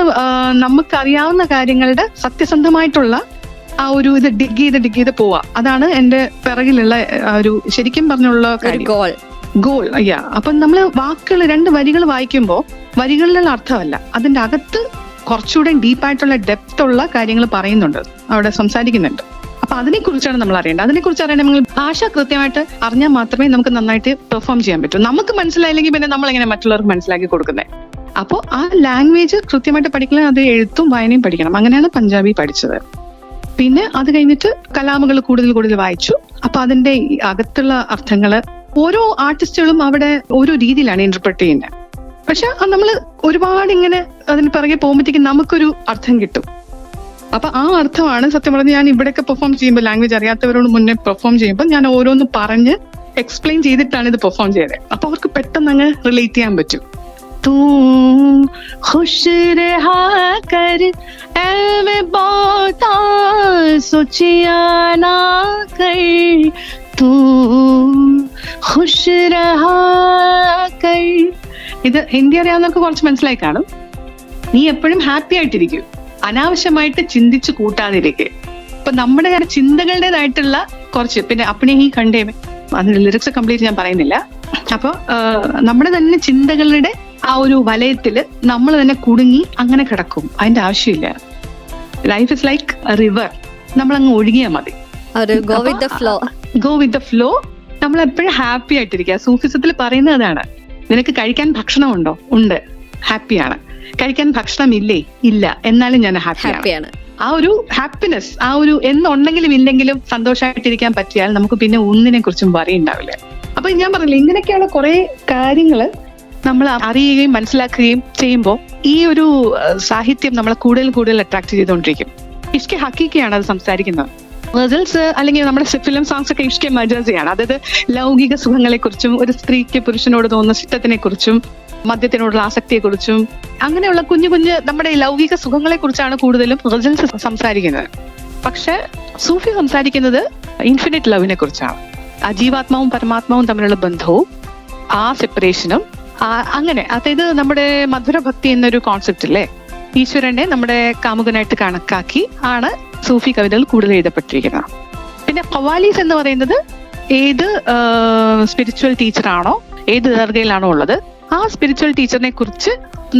നമുക്കറിയാവുന്ന കാര്യങ്ങളുടെ സത്യസന്ധമായിട്ടുള്ള ആ ഒരു ഇത് ഡിഗ് ചെയ്ത് പോവാ. അതാണ് എന്റെ പിറകിലുള്ള ഒരു ശരിക്കും പറഞ്ഞുള്ള ഗോൾ. അയ്യാ, അപ്പൊ നമ്മള് വാക്കുകൾ 2 വരികൾ വായിക്കുമ്പോ വരികളിലുള്ള അർത്ഥമല്ല, അതിന്റെ അകത്ത് കുറച്ചുകൂടെ ഡീപ്പായിട്ടുള്ള ഡെപ്ത് ഉള്ള കാര്യങ്ങൾ പറയുന്നുണ്ട്, അവിടെ സംസാരിക്കുന്നുണ്ട്. അപ്പൊ അതിനെ കുറിച്ചാണ് നമ്മൾ അറിയേണ്ടത്. അതിനെ കുറിച്ച് അറിയണമെങ്കിൽ ഭാഷ കൃത്യമായിട്ട് അറിഞ്ഞാൽ മാത്രമേ നമുക്ക് നന്നായിട്ട് പെർഫോം ചെയ്യാൻ പറ്റൂ. നമുക്ക് മനസ്സിലായില്ലെങ്കിൽ പിന്നെ നമ്മൾ എങ്ങനെ മറ്റുള്ളവർക്ക് മനസ്സിലാക്കി കൊടുക്കുന്നത്? അപ്പോൾ ആ ലാംഗ്വേജ് കൃത്യമായിട്ട് പഠിക്കണം, അത് എഴുത്തും വായനയും പഠിക്കണം. അങ്ങനെയാണ് പഞ്ചാബി പഠിച്ചത്. പിന്നെ അത് കഴിഞ്ഞിട്ട് കലാമുകൾ കൂടുതൽ വായിച്ചു. അപ്പൊ അതിന്റെ അകത്തുള്ള അർത്ഥങ്ങള് ഓരോ ആർട്ടിസ്റ്റുകളും അവിടെ ഓരോ രീതിയിലാണ് ഇന്റർപ്രറ്റ് ചെയ്യുന്നത്. പക്ഷെ നമ്മൾ ഒരുപാട് ഇങ്ങനെ അതിന് പിറകെ പോകുമ്പോഴത്തേക്കും നമുക്കൊരു അർത്ഥം കിട്ടും. അപ്പൊ ആ അർത്ഥമാണ് സത്യം പറഞ്ഞാൽ ഞാൻ ഇവിടെയൊക്കെ പെർഫോം ചെയ്യുമ്പോൾ, ലാംഗ്വേജ് അറിയാത്തവരോട് മുന്നേ പെർഫോം ചെയ്യുമ്പോൾ ഞാൻ ഓരോന്ന് പറഞ്ഞ് എക്സ്പ്ലെയിൻ ചെയ്തിട്ടാണ് ഇത് പെർഫോം ചെയ്തത്. അപ്പൊ അവർക്ക് പെട്ടെന്ന് അങ്ങ് റിലേറ്റ് ചെയ്യാൻ പറ്റും. തൂ ഖുശ് രഹാ കർ ഏവേ ബാതാ സോചിയാ നാ കർ, തൂ ഖുശ് രഹാ കർ. ഇത് ഹിന്ദി അറിയാവുന്നവർക്ക് കുറച്ച് മനസ്സിലായി കാണും. നീ എപ്പോഴും ഹാപ്പി ആയിട്ടിരിക്കും, അനാവശ്യമായിട്ട് ചിന്തിച്ചു കൂട്ടാതിരിക്കുക. അപ്പൊ നമ്മുടെ ചിന്തകളുടേതായിട്ടുള്ള കുറച്ച്, പിന്നെ അപ്പണി ഹി കണ്ടേ, അതിന്റെ ലിറിക്സ് കംപ്ലീറ്റ് ഞാൻ പറയുന്നില്ല. അപ്പൊ നമ്മുടെ തന്നെ ചിന്തകളുടെ ആ ഒരു വലയത്തില് നമ്മൾ തന്നെ കുടുങ്ങി അങ്ങനെ കിടക്കും. അതിന്റെ ആവശ്യമില്ല. ലൈഫ് ഇസ് ലൈക്ക് റിവർ, നമ്മളങ്ങ് ഒഴുകിയാൽ മതി. Go with the flow. നമ്മൾ എപ്പോഴും ഹാപ്പി ആയിട്ടിരിക്കുക. സൂഫിസത്തിൽ പറയുന്നത് അതാണ്. നിനക്ക് കഴിക്കാൻ ഭക്ഷണമുണ്ടോ? ഉണ്ട്, ഹാപ്പിയാണ്. കഴിക്കാൻ ഭക്ഷണം ഇല്ല, എന്നാലും ഞാൻ ഹാപ്പിയാണ്. ആ ഒരു ഹാപ്പിനെസ്, ആ ഒരു എന്നുണ്ടെങ്കിലും ഇല്ലെങ്കിലും സന്തോഷമായിട്ടിരിക്കാൻ പറ്റിയാൽ നമുക്ക് പിന്നെ ഒന്നിനെ കുറിച്ചും വറി ഉണ്ടാവില്ല. അപ്പൊ ഞാൻ പറഞ്ഞില്ല, ഇങ്ങനെയൊക്കെയുള്ള കുറെ കാര്യങ്ങള് നമ്മൾ അറിയുകയും മനസ്സിലാക്കുകയും ചെയ്യുമ്പോൾ ഈ ഒരു സാഹിത്യം നമ്മളെ കൂടുതൽ അട്രാക്ട് ചെയ്തുകൊണ്ടിരിക്കും. ഇഷ്കെ ഹക്കീക്കയാണ് അത് സംസാരിക്കുന്നത്. ഗസൽസ് അല്ലെങ്കിൽ നമ്മുടെ ഫിലിം സോങ്സ് ഒക്കെ ഇഷ്കെ മജാസിയാണ്. അതായത് ലൗകിക സുഖങ്ങളെ കുറിച്ചും ഒരു സ്ത്രീക്ക് പുരുഷനോട് തോന്നുന്ന ഇഷ്ടത്തിനെ കുറിച്ചും മദ്യത്തിനോടുള്ള ആസക്തിയെ കുറിച്ചും അങ്ങനെയുള്ള കുഞ്ഞു നമ്മുടെ ലൗകിക സുഖങ്ങളെ കുറിച്ചാണ് കൂടുതലും ഗസൽസ് സംസാരിക്കുന്നത്. പക്ഷെ സൂഫി സംസാരിക്കുന്നത് ഇൻഫിനിറ്റ് ലവിനെ കുറിച്ചാണ്. ആ ജീവാത്മാവും പരമാത്മാവും തമ്മിലുള്ള ബന്ധവും ആ സെപ്പറേഷനും അങ്ങനെ. അതായത് നമ്മുടെ മധുരഭക്തി എന്നൊരു കോൺസെപ്റ്റ് ഇല്ലേ, ഈശ്വരനെ നമ്മുടെ കാമുകനായിട്ട് കണക്കാക്കി ആണ് സൂഫി കവിതകൾ കൂടുതൽ എഴുതപ്പെട്ടിരിക്കുന്നത്. പിന്നെ ഖവാലീസ് എന്ന് പറയുന്നത് ഏത് സ്പിരിച്വൽ ടീച്ചറാണോ, ഏത് ദർഗയിലാണോ ഉള്ളത്, ആ സ്പിരിച്വൽ ടീച്ചറിനെ കുറിച്ച്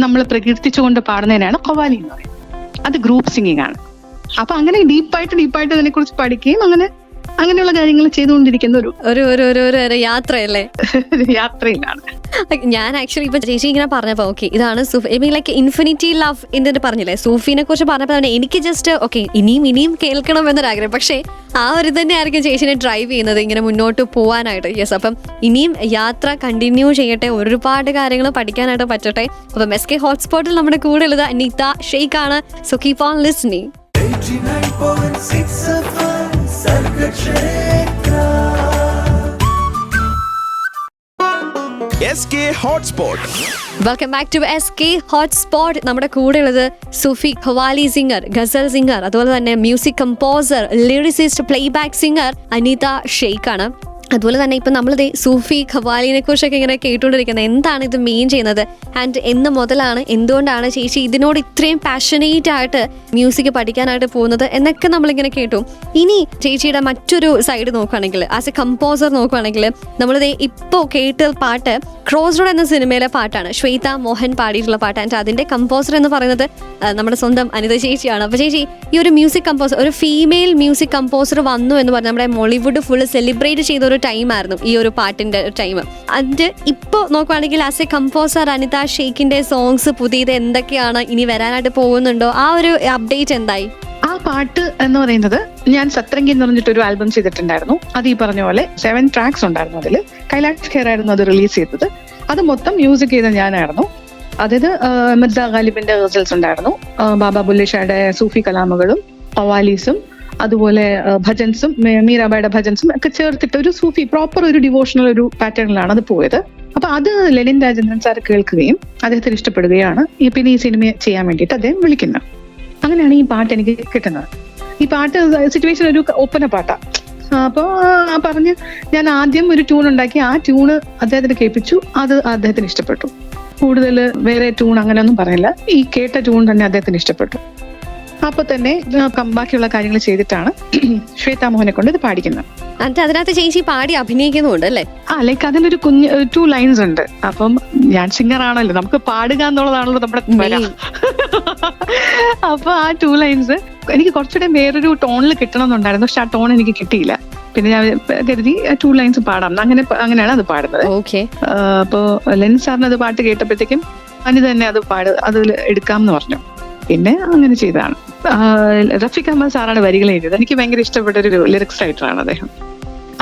നമ്മൾ പ്രകീർത്തിച്ചുകൊണ്ട് പാടുന്നതിനാണ് ഖവാലി എന്ന് പറയുന്നത്. അത് ഗ്രൂപ്പ് സിംഗിങ് ആണ്. അപ്പൊ അങ്ങനെ ഡീപ്പായിട്ട് അതിനെ കുറിച്ച് പഠിക്കുകയും അങ്ങനെയുള്ള കാര്യങ്ങൾ ചെയ്തുകൊണ്ടിരിക്കുന്ന ഒരു യാത്രയല്ലേ, യാത്രയിലാണ്. ഞാൻ ആക്ച്വലി ഇപ്പൊ ചേച്ചി ഇങ്ങനെ പറഞ്ഞപ്പോ ഓക്കെ ഇതാണ് ലൈക്ക് ഇൻഫിനിറ്റി ലവ് എന്നിട്ട് പറഞ്ഞില്ലേ, സൂഫിനെ കുറിച്ച് പറഞ്ഞപ്പോ തന്നെ എനിക്ക് ജസ്റ്റ് ഓക്കെ ഇനിയും കേൾക്കണം എന്നൊരാഗ്രഹം. പക്ഷേ ആ ഒരു തന്നെ ആയിരിക്കും ചേച്ചിനെ ഡ്രൈവ് ചെയ്യുന്നത് ഇങ്ങനെ മുന്നോട്ട് പോകാനായിട്ട്. യെസ്, അപ്പം ഇനിയും യാത്ര കണ്ടിന്യൂ ചെയ്യട്ടെ, ഒരുപാട് കാര്യങ്ങൾ പഠിക്കാനായിട്ട് പറ്റട്ടെ. അപ്പം SK ഹോട്ട്സ്പോട്ടിൽ നമ്മുടെ കൂടെ ഉള്ളത് അനിത ഷെയ്ഖാണ്. So keep on listening. 89.6 FM Sargakshetra. SK Hotspot. Welcome back to SK Hotspot. നമ്മുടെ കൂടെ ഉള്ളത് Sufi qawwali singer, ghazal singer, അതുപോലെ തന്നെ music composer, lyricist, playback singer Anita ഷെയ്ഖാണ്. അതുപോലെ തന്നെ ഇപ്പം നമ്മളിത് സൂഫി ഖവാലിനെ കുറിച്ചൊക്കെ ഇങ്ങനെ കേട്ടുകൊണ്ടിരിക്കുന്നത്, എന്താണ് ഇത് മെയിൻ ചെയ്യുന്നത് ആൻഡ് എന്ന് മുതലാണ്, എന്തുകൊണ്ടാണ് ചേച്ചി ഇതിനോട് ഇത്രയും പാഷനേറ്റ് ആയിട്ട് മ്യൂസിക് പഠിക്കാനായിട്ട് പോകുന്നത് എന്നൊക്കെ നമ്മളിങ്ങനെ കേട്ടു. ഇനി ചേച്ചിയുടെ മറ്റൊരു സൈഡ് നോക്കുകയാണെങ്കിൽ, ആസ് എ കമ്പോസർ നോക്കുകയാണെങ്കിൽ, നമ്മളിത് ഇപ്പോൾ കേട്ട പാട്ട് ക്രോസ് റോഡ് എന്ന സിനിമയിലെ പാട്ടാണ്, ശ്വേത മോഹൻ പാടിയിട്ടുള്ള പാട്ട്. ആൻഡ് അതിൻ്റെ കമ്പോസർ എന്ന് പറയുന്നത് നമ്മുടെ സ്വന്തം അനിത ചേച്ചിയാണ്. അപ്പോൾ ചേച്ചി ഈ ഒരു മ്യൂസിക് കമ്പോസർ, ഒരു ഫീമെയിൽ മ്യൂസിക് കമ്പോസർ വന്നു എന്ന് പറഞ്ഞാൽ നമ്മുടെ മോളിവുഡ് ഫുള്ള് സെലിബ്രേറ്റ് ചെയ്ത ഒരു ടൈമായിരുന്നു ഈ ഒരു പാട്ടിന്റെ ടൈം. അത് ഇപ്പോൾ നോക്കുവാണെങ്കിൽ ആസ് എ കമ്പോസർ അനിത ഷെയ്ഖിന്റെ സോങ്സ് പുതിയത് എന്തൊക്കെയാണ്, ഇനി വരാനായിട്ട് പോകുന്നുണ്ടോ, ആ ഒരു അപ്ഡേറ്റ് എന്തായി? ആ പാട്ട് എന്ന് പറയുന്നത് ഞാൻ സത്രംഗി എന്ന് പറഞ്ഞിട്ടൊരു ആൽബം ചെയ്തിട്ടുണ്ടായിരുന്നു. അത് ഈ പറഞ്ഞ പോലെ 7 ട്രാക്സ് ഉണ്ടായിരുന്നു. അതിൽ കൈലാഷ് ഖേർ ആയിരുന്നു അത് റിലീസ് ചെയ്തത്. അത് മൊത്തം മ്യൂസിക് ചെയ്ത ഞാനായിരുന്നു. അതായത് മിർസ ഗാലിബിന്റെ ഗസൽസ് ഉണ്ടായിരുന്നു, ബാബ ബുല്ലെ ഷായുടെ സൂഫി കലാമുകളും ഖവാലീസും അതുപോലെ ഭജൻസും മീരാബായുടെ ഭജൻസും ഒക്കെ ചേർത്തിട്ട് ഒരു സൂഫി പ്രോപ്പർ ഒരു ഡിവോഷണൽ ഒരു പാറ്റേണിലാണ് അത് പോയത്. അപ്പൊ അത് ലെനിൻ രാജേന്ദ്രൻ സാർ കേൾക്കുകയും അദ്ദേഹത്തിന് ഇഷ്ടപ്പെടുകയാണ് പിന്നെ ഈ സിനിമ ചെയ്യാൻ വേണ്ടിയിട്ട് അദ്ദേഹം വിളിക്കുന്നത്. അങ്ങനെയാണ് ഈ പാട്ട് എനിക്ക് കിട്ടുന്നത്. ഈ പാട്ട് സിറ്റുവേഷൻ ഒരു ഒപ്പന പാട്ടാണ്. അപ്പോൾ പറഞ്ഞ് ഞാൻ ആദ്യം ഒരു ട്യൂൺ ഉണ്ടാക്കി, ആ ട്യൂണ് അദ്ദേഹത്തിന് കേൾപ്പിച്ചു, അത് അദ്ദേഹത്തിന് ഇഷ്ടപ്പെട്ടു. കൂടുതൽ വേറെ ട്യൂൺ അങ്ങനെയൊന്നും പറയില്ല, ഈ കേട്ട ട്യൂൺ തന്നെ അദ്ദേഹത്തിന് ഇഷ്ടപ്പെട്ടു. അപ്പൊ തന്നെ ബാക്കിയുള്ള കാര്യങ്ങൾ ചെയ്തിട്ടാണ് ശ്വേത മോഹനെ കൊണ്ട് ഇത് പാടിക്കുന്നത്. അതിനകത്ത് ചേച്ചി പാടി അഭിനയിക്കുന്നുണ്ട് അല്ലേ? ലൈക്ക് അതിനൊരു 2 ലൈൻസ് ഉണ്ട്. അപ്പം ഞാൻ സിംഗർ ആണല്ലോ, നമുക്ക് പാടുക എന്നുള്ളതാണല്ലോ നമ്മുടെ വര. അപ്പൊ ആ 2 ലൈൻസ് എനിക്ക് കുറച്ചുകൂടെ വേറൊരു ടോണിൽ കിട്ടണം എന്നുണ്ടായിരുന്നു, പക്ഷെ ആ ടോൺ എനിക്ക് കിട്ടിയില്ല. പിന്നെ ഞാൻ കരുതി 2 ലൈൻസ് പാടാം, അങ്ങനെയാണ് അത് പാടുന്നത്. അപ്പോ ലെൻ സാറിന് അത് പാട്ട് കേട്ടപ്പോഴത്തേക്കും അനി തന്നെ അത് എടുക്കാം എന്ന് പറഞ്ഞു. പിന്നെ അങ്ങനെ ചെയ്തതാണ്. റഫീഖ് അഹമ്മദ് സാറാണ് വരികൾ എഴുതിയത്. എനിക്ക് ഭയങ്കര ഇഷ്ടപ്പെട്ട ഒരു ലിറിക്സ് റൈറ്ററാണ് അദ്ദേഹം.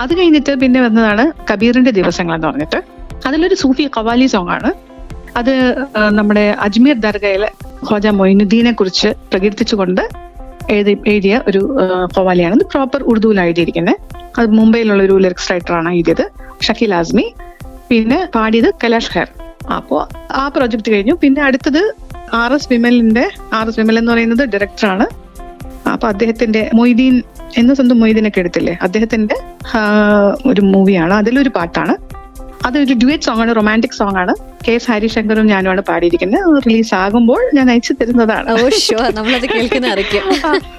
അത് കഴിഞ്ഞിട്ട് പിന്നെ വന്നതാണ് കബീറിന്റെ ദിവസങ്ങൾ എന്ന് പറഞ്ഞിട്ട്, അതിലൊരു സൂഫി ഖവാലി സോങ് ആണ്. അത് നമ്മുടെ അജ്മീർ ദർഗയിലെ ഖ്വാജ മൊയിനുദ്ദീനെ കുറിച്ച് പ്രകീർത്തിച്ചുകൊണ്ട് എഴുതിയ ഒരു ഖവാലിയാണ്. അത് പ്രോപ്പർ ഉറുദുവിൽ എഴുതിയിരിക്കുന്നത്. അത് മുംബൈയിലുള്ള ഒരു ലിറിക്സ് റൈറ്ററാണ് എഴുതിയത്, ഷക്കീൽ ആസ്മി. പിന്നെ പാടിയത് കൈലാഷ് ഖേർ. അപ്പോൾ ആ പ്രോജക്റ്റ് കഴിഞ്ഞു. പിന്നെ അടുത്തത് RS വിമൽ എന്ന് പറയുന്നത് ഡയറക്ടറാണ്. അപ്പൊ അദ്ദേഹത്തിന്റെ മൊയ്തീൻ എന്ന സ്വന്തം മൊയ്തീനൊക്കെ എടുത്തില്ലേ, അദ്ദേഹത്തിന്റെ ഒരു മൂവിയാണ്. അതിലൊരു പാട്ടാണ്. അതൊരു ഡ്യുവറ്റ് സോങ് ആണ്, റൊമാൻറ്റിക് സോങ് ആണ്. KS ഹരിശങ്കറും ഞാനുമാണ് പാടിയിരിക്കുന്നത്. റിലീസ് ആകുമ്പോൾ ഞാൻ അയച്ചു തരുന്നതാണ്.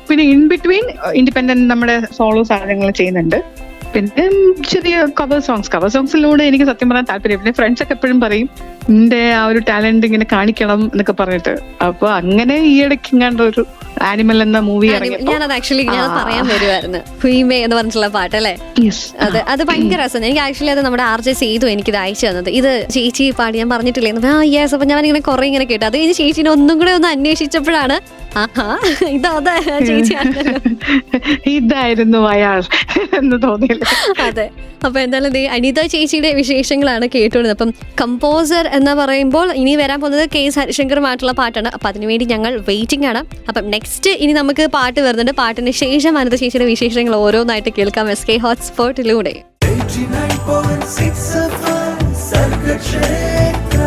പിന്നെ ഇൻ ബിറ്റ്വീൻ ഇൻഡിപെൻഡന്റ് നമ്മുടെ സോളോ സാധനങ്ങൾ ചെയ്യുന്നുണ്ട്. പിന്നെ ചെറിയ കവർ സോങ്സിലൂടെ എനിക്ക് സത്യം പറയാൻ താല്പര്യം. പിന്നെ ഫ്രണ്ട്സ് ഒക്കെ എപ്പോഴും പറയും നിന്റെ ആ ഒരു ടാലന്റ് ഇങ്ങനെ കാണിക്കണം എന്നൊക്കെ പറഞ്ഞിട്ട്. അപ്പൊ അങ്ങനെ ഈ ഇടയ്ക്ക് ഇങ്ങാണ്ട് ഒരു ആനിമൽ എന്ന മൂവി ഞാനത് ആക്ച്വലി പറയാൻ വരുമായിരുന്നു, ഹുയിമേ എന്ന് പറഞ്ഞിട്ടുള്ള പാട്ട് അല്ലേ? അത് ഭയങ്കര രസം. എനിക്ക് ആക്ച്വലി അത് നമ്മുടെ RJ സേതു എനിക്കിത് അയച്ചു തന്നത്. ഇത് ചേച്ചി പാടി, ഞാൻ പറഞ്ഞിട്ടില്ലേ? യെസ്. അപ്പൊ ഞാൻ ഇങ്ങനെ കുറെ ഇങ്ങനെ കേട്ടു. അത് കഴിഞ്ഞ് ചേച്ചിനെ ഒന്നും കൂടെ ഒന്ന് അന്വേഷിച്ചപ്പോഴാണ് ഇതായിരുന്നു അയാൾ എന്ന് തോന്നിയില്ല. അതെ. അപ്പൊ എന്തായാലും അനിത ചേച്ചിയുടെ വിശേഷങ്ങളാണ് കേട്ടുകൊണ്ടത്. അപ്പം കമ്പോസർ എന്ന് പറയുമ്പോൾ ഇനി വരാൻ പോകുന്നത് KS ഹരിശങ്കറുമായിട്ടുള്ള പാട്ടാണ്. അപ്പൊ അതിനുവേണ്ടി ഞങ്ങൾ വെയിറ്റിംഗ് ആണ്. അപ്പം നെക്സ്റ്റ് ഇനി നമുക്ക് പാട്ട് വരുന്നുണ്ട്. പാട്ടിന് ശേഷം അനിത ചേച്ചിയുടെ വിശേഷങ്ങൾ ഓരോന്നായിട്ട് കേൾക്കാം SK ഹോട്ട്സ്പോട്ടിലൂടെ. 89.6 FM Sargakshetra.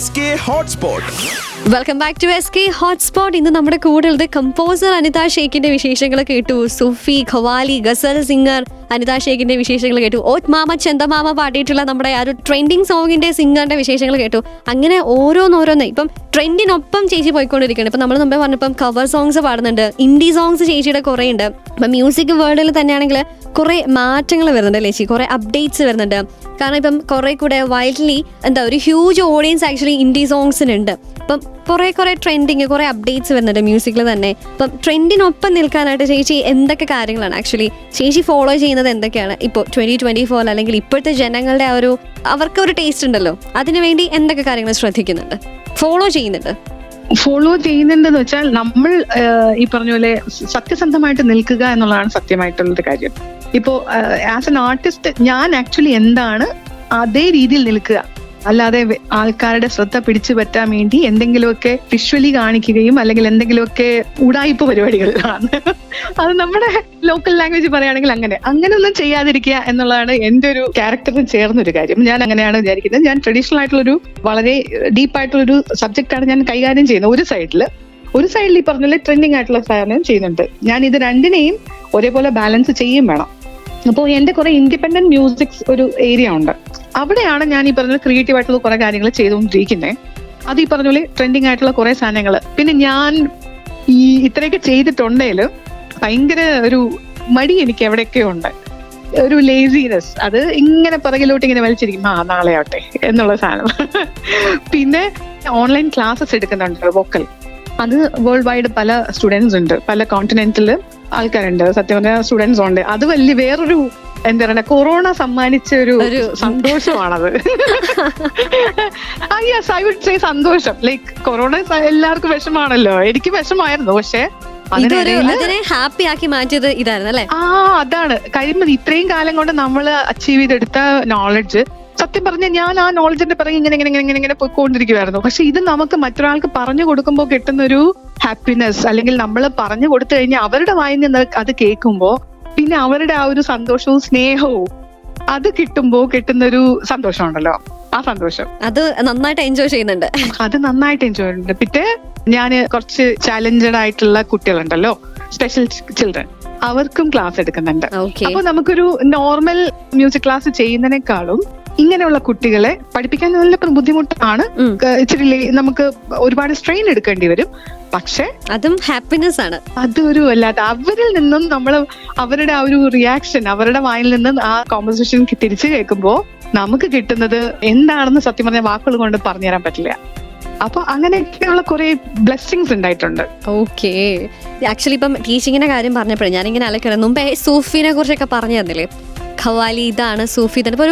SK Hotspot. Welcome back to SK Hotspot. ഇന്ന് നമ്മുടെ കൂടെ ഉള്ളത് കമ്പോസർ അനിത ഷെയ്ഖിന്റെ വിശേഷങ്ങൾ കേട്ടു. സൂഫി ഖവാലി, ഗസൽ സിംഗർ, അനിത ഷേഖിന്റെ വിശേഷങ്ങൾ കേട്ടു. ഓത് മാമ ചന്ദമാമ പാടിയിട്ടുള്ള നമ്മുടെ ആ ഒരു ട്രെൻഡിങ് സോങ്ങിന്റെ സിംഗറിന്റെ വിശേഷങ്ങൾ കേട്ടു. അങ്ങനെ ഓരോന്നോരോന്ന് ഇപ്പം ട്രെൻഡിനൊപ്പം ചേച്ചി പോയിക്കൊണ്ടിരിക്കുകയാണ്. ഇപ്പം നമ്മൾ മുമ്പേ പറഞ്ഞപ്പം കവർ സോങ്സ് പാടുന്നുണ്ട്, ഇൻഡി സോങ്സ് ചേച്ചിയുടെ കുറേ ഉണ്ട്. ഇപ്പം മ്യൂസിക് വേൾഡിൽ തന്നെയാണെങ്കിൽ കുറേ മാറ്റങ്ങൾ വരുന്നുണ്ട് ചേച്ചി, കുറേ അപ്ഡേറ്റ്സ് വരുന്നുണ്ട്. കാരണം ഇപ്പം കുറേ കൂടെ വൈഡ്ലി ഒരു ഹ്യൂജ് ഓഡിയൻസ് ആക്ച്വലി ഇൻഡി സോങ്സിനുണ്ട്. അപ്പം കുറേ ട്രെൻഡിങ്, കുറേ അപ്ഡേറ്റ്സ് വരുന്നുണ്ട് മ്യൂസിക്കിൽ തന്നെ. അപ്പം ട്രെൻഡിനൊപ്പം നിൽക്കാനായിട്ട് ചേച്ചി എന്തൊക്കെ കാര്യങ്ങളാണ് ആക്ച്വലി ചേച്ചി ഫോളോ ചെയ്യുന്നത്? എന്തൊക്കെയാണ് ഇപ്പോൾ 2024 അല്ലെങ്കിൽ ഇപ്പോഴത്തെ ജനങ്ങളുടെ അവർക്ക് ഒരു ടേസ്റ്റ് ഉണ്ടല്ലോ, അതിനുവേണ്ടി എന്തൊക്കെ കാര്യങ്ങൾ ശ്രദ്ധിക്കുന്നുണ്ട്, ഫോളോ ചെയ്യുന്നുണ്ടെന്ന് വെച്ചാൽ നമ്മൾ ഈ പറഞ്ഞ പോലെ സത്യസന്ധമായിട്ട് നിൽക്കുക എന്നുള്ളതാണ് സത്യമായിട്ടുള്ളൊരു കാര്യം. ഇപ്പോ ആസ് എൻ ആർട്ടിസ്റ്റ് ഞാൻ ആക്ച്വലി എന്താണ് അതേ രീതിയിൽ നിൽക്കുക, അല്ലാതെ ആൾക്കാരുടെ ശ്രദ്ധ പിടിച്ചു പറ്റാൻ വേണ്ടി എന്തെങ്കിലുമൊക്കെ വിഷ്വലി കാണിക്കുകയും അല്ലെങ്കിൽ എന്തെങ്കിലുമൊക്കെ ഉടായിപ്പ് പരിപാടികളാണ്. അത് നമ്മുടെ ലോക്കൽ ലാംഗ്വേജ് പറയുകയാണെങ്കിൽ അങ്ങനെയൊന്നും ചെയ്യാതിരിക്കുക എന്നുള്ളതാണ് എൻ്റെ ഒരു ക്യാരക്ടറിന് ചേർന്നൊരു കാര്യം. ഞാൻ അങ്ങനെയാണ് വിചാരിക്കുന്നത്. ഞാൻ ട്രഡീഷണൽ ആയിട്ടുള്ളൊരു വളരെ ഡീപ്പായിട്ടുള്ളൊരു സബ്ജക്റ്റാണ് ഞാൻ കൈകാര്യം ചെയ്യുന്നത്. ഒരു സൈഡിൽ ഈ പറഞ്ഞ ട്രെൻഡിങ് ആയിട്ടുള്ള സാധനം ചെയ്യുന്നുണ്ട്. ഞാൻ ഇത് രണ്ടിനെയും ഒരേപോലെ ബാലൻസ് ചെയ്യും വേണം. അപ്പോൾ എൻ്റെ കുറെ ഇൻഡിപെൻഡന്റ് മ്യൂസിക്സ് ഒരു ഏരിയ ഉണ്ട്. അവിടെയാണ് ഞാൻ ഈ പറഞ്ഞ ക്രിയേറ്റീവ് ആയിട്ടുള്ള കുറെ കാര്യങ്ങൾ ചെയ്തുകൊണ്ടിരിക്കുന്നത്. അത് ഈ പറഞ്ഞ പോലെ ട്രെൻഡിങ് ആയിട്ടുള്ള കുറെ സാധനങ്ങൾ. പിന്നെ ഞാൻ ഈ ഇത്രയൊക്കെ ചെയ്തിട്ടുണ്ടെങ്കിലും ഭയങ്കര ഒരു മടി എനിക്ക് എവിടെയൊക്കെയോ ഉണ്ട്, ഒരു ലേസിനെസ്. അത് ഇങ്ങനെ പിറകിലോട്ട് ഇങ്ങനെ വലിച്ചിരിക്കും, നാളെ ആവട്ടെ എന്നുള്ള സാധനം. പിന്നെ ഓൺലൈൻ ക്ലാസ്സസ് എടുക്കുന്നുണ്ട് വോക്കൽ. അത് വേൾഡ് വൈഡ് പല സ്റ്റുഡൻസ് ഉണ്ട്, പല കോണ്ടിനെന്റിൽ ആൾക്കാരുണ്ട്. സത്യം പറഞ്ഞ സ്റ്റുഡൻസ് ഉണ്ട്. അത് വലിയ വേറൊരു എന്താ പറയുക, കൊറോണ സമ്മാനിച്ച ഒരു സന്തോഷമാണത്. യെസ്, ഐ വുഡ് സേ സന്തോഷം. ലൈക്ക് കൊറോണ എല്ലാവർക്കും വിഷമാണല്ലോ, എനിക്ക് വിഷമായിരുന്നു. പക്ഷെ ഹാപ്പി ആക്കി മാറ്റിയത് ഇതായിരുന്നു അല്ലേ? അതാണ് കഴിയുമ്പോൾ ഇത്രയും കാലം കൊണ്ട് നമ്മൾ അച്ചീവ് ചെയ്തെടുത്ത നോളജ്. സത്യം പറഞ്ഞാൽ ഞാൻ ആ നോളജിന്റെ പിറകെ ഇങ്ങനെ പോയിക്കൊണ്ടിരിക്കുവായിരുന്നു. പക്ഷെ ഇത് നമുക്ക് മറ്റൊരാൾക്ക് പറഞ്ഞു കൊടുക്കുമ്പോൾ കിട്ടുന്നൊരു ഹാപ്പിനെസ്, അല്ലെങ്കിൽ നമ്മൾ പറഞ്ഞു കൊടുത്തു കഴിഞ്ഞാൽ അവരുടെ വായിൽ നിന്ന് അത് കേൾക്കുമ്പോൾ പിന്നെ അവരുടെ ആ ഒരു സന്തോഷവും സ്നേഹവും അത് കിട്ടുമ്പോൾ കിട്ടുന്നൊരു സന്തോഷമുണ്ടല്ലോ, ആ സന്തോഷം അത് നന്നായിട്ട് എൻജോയ് ചെയ്യുന്നുണ്ട്. പിന്നെ ഞാന് കുറച്ച് ചാലഞ്ചഡ് ആയിട്ടുള്ള കുട്ടികളുണ്ടല്ലോ, സ്പെഷ്യൽ ചിൽഡ്രൻ, അവർക്കും ക്ലാസ് എടുക്കുന്നുണ്ട്. അപ്പൊ നമുക്കൊരു നോർമൽ മ്യൂസിക് ക്ലാസ് ചെയ്യുന്നതിനേക്കാളും ഇങ്ങനെയുള്ള കുട്ടികളെ പഠിപ്പിക്കാൻ നല്ല ബുദ്ധിമുട്ടാണ്. ഇച്ചിരി നമുക്ക് ഒരുപാട് സ്ട്രെയിൻ എടുക്കേണ്ടി വരും. പക്ഷെ അതും ഹാപ്പിനെസ് ആണ്. അതൊരു അല്ലാതെ അവരിൽ നിന്നും നമ്മൾ അവരുടെ ആ ഒരു റിയാക്ഷൻ, അവരുടെ വായിൽ നിന്നും ആ കോമ്പസിഷൻ തിരിച്ചു കേൾക്കുമ്പോൾ നമുക്ക് കിട്ടുന്നത് എന്താണെന്ന് സത്യം പറഞ്ഞ വാക്കുകൾ കൊണ്ട് പറഞ്ഞു തരാൻ പറ്റില്ല. അപ്പൊ അങ്ങനെയൊക്കെയുള്ള കുറെ ബ്ലെസ്സിങ്സ് ഉണ്ടായിട്ടുണ്ട്. ഓക്കെ, ആക്ച്വലി ഇപ്പം ടീച്ചിങ്ങിന്റെ കാര്യം പറഞ്ഞപ്പോഴേ ഞാനിങ്ങനെ അലക്കണം. മുമ്പേ സൂഫിനെ കുറിച്ചൊക്കെ പറഞ്ഞു തന്നില്ലേ, ഖവാലി ഇതാണ്, സൂഫി ഇതാണ്. ഇപ്പൊ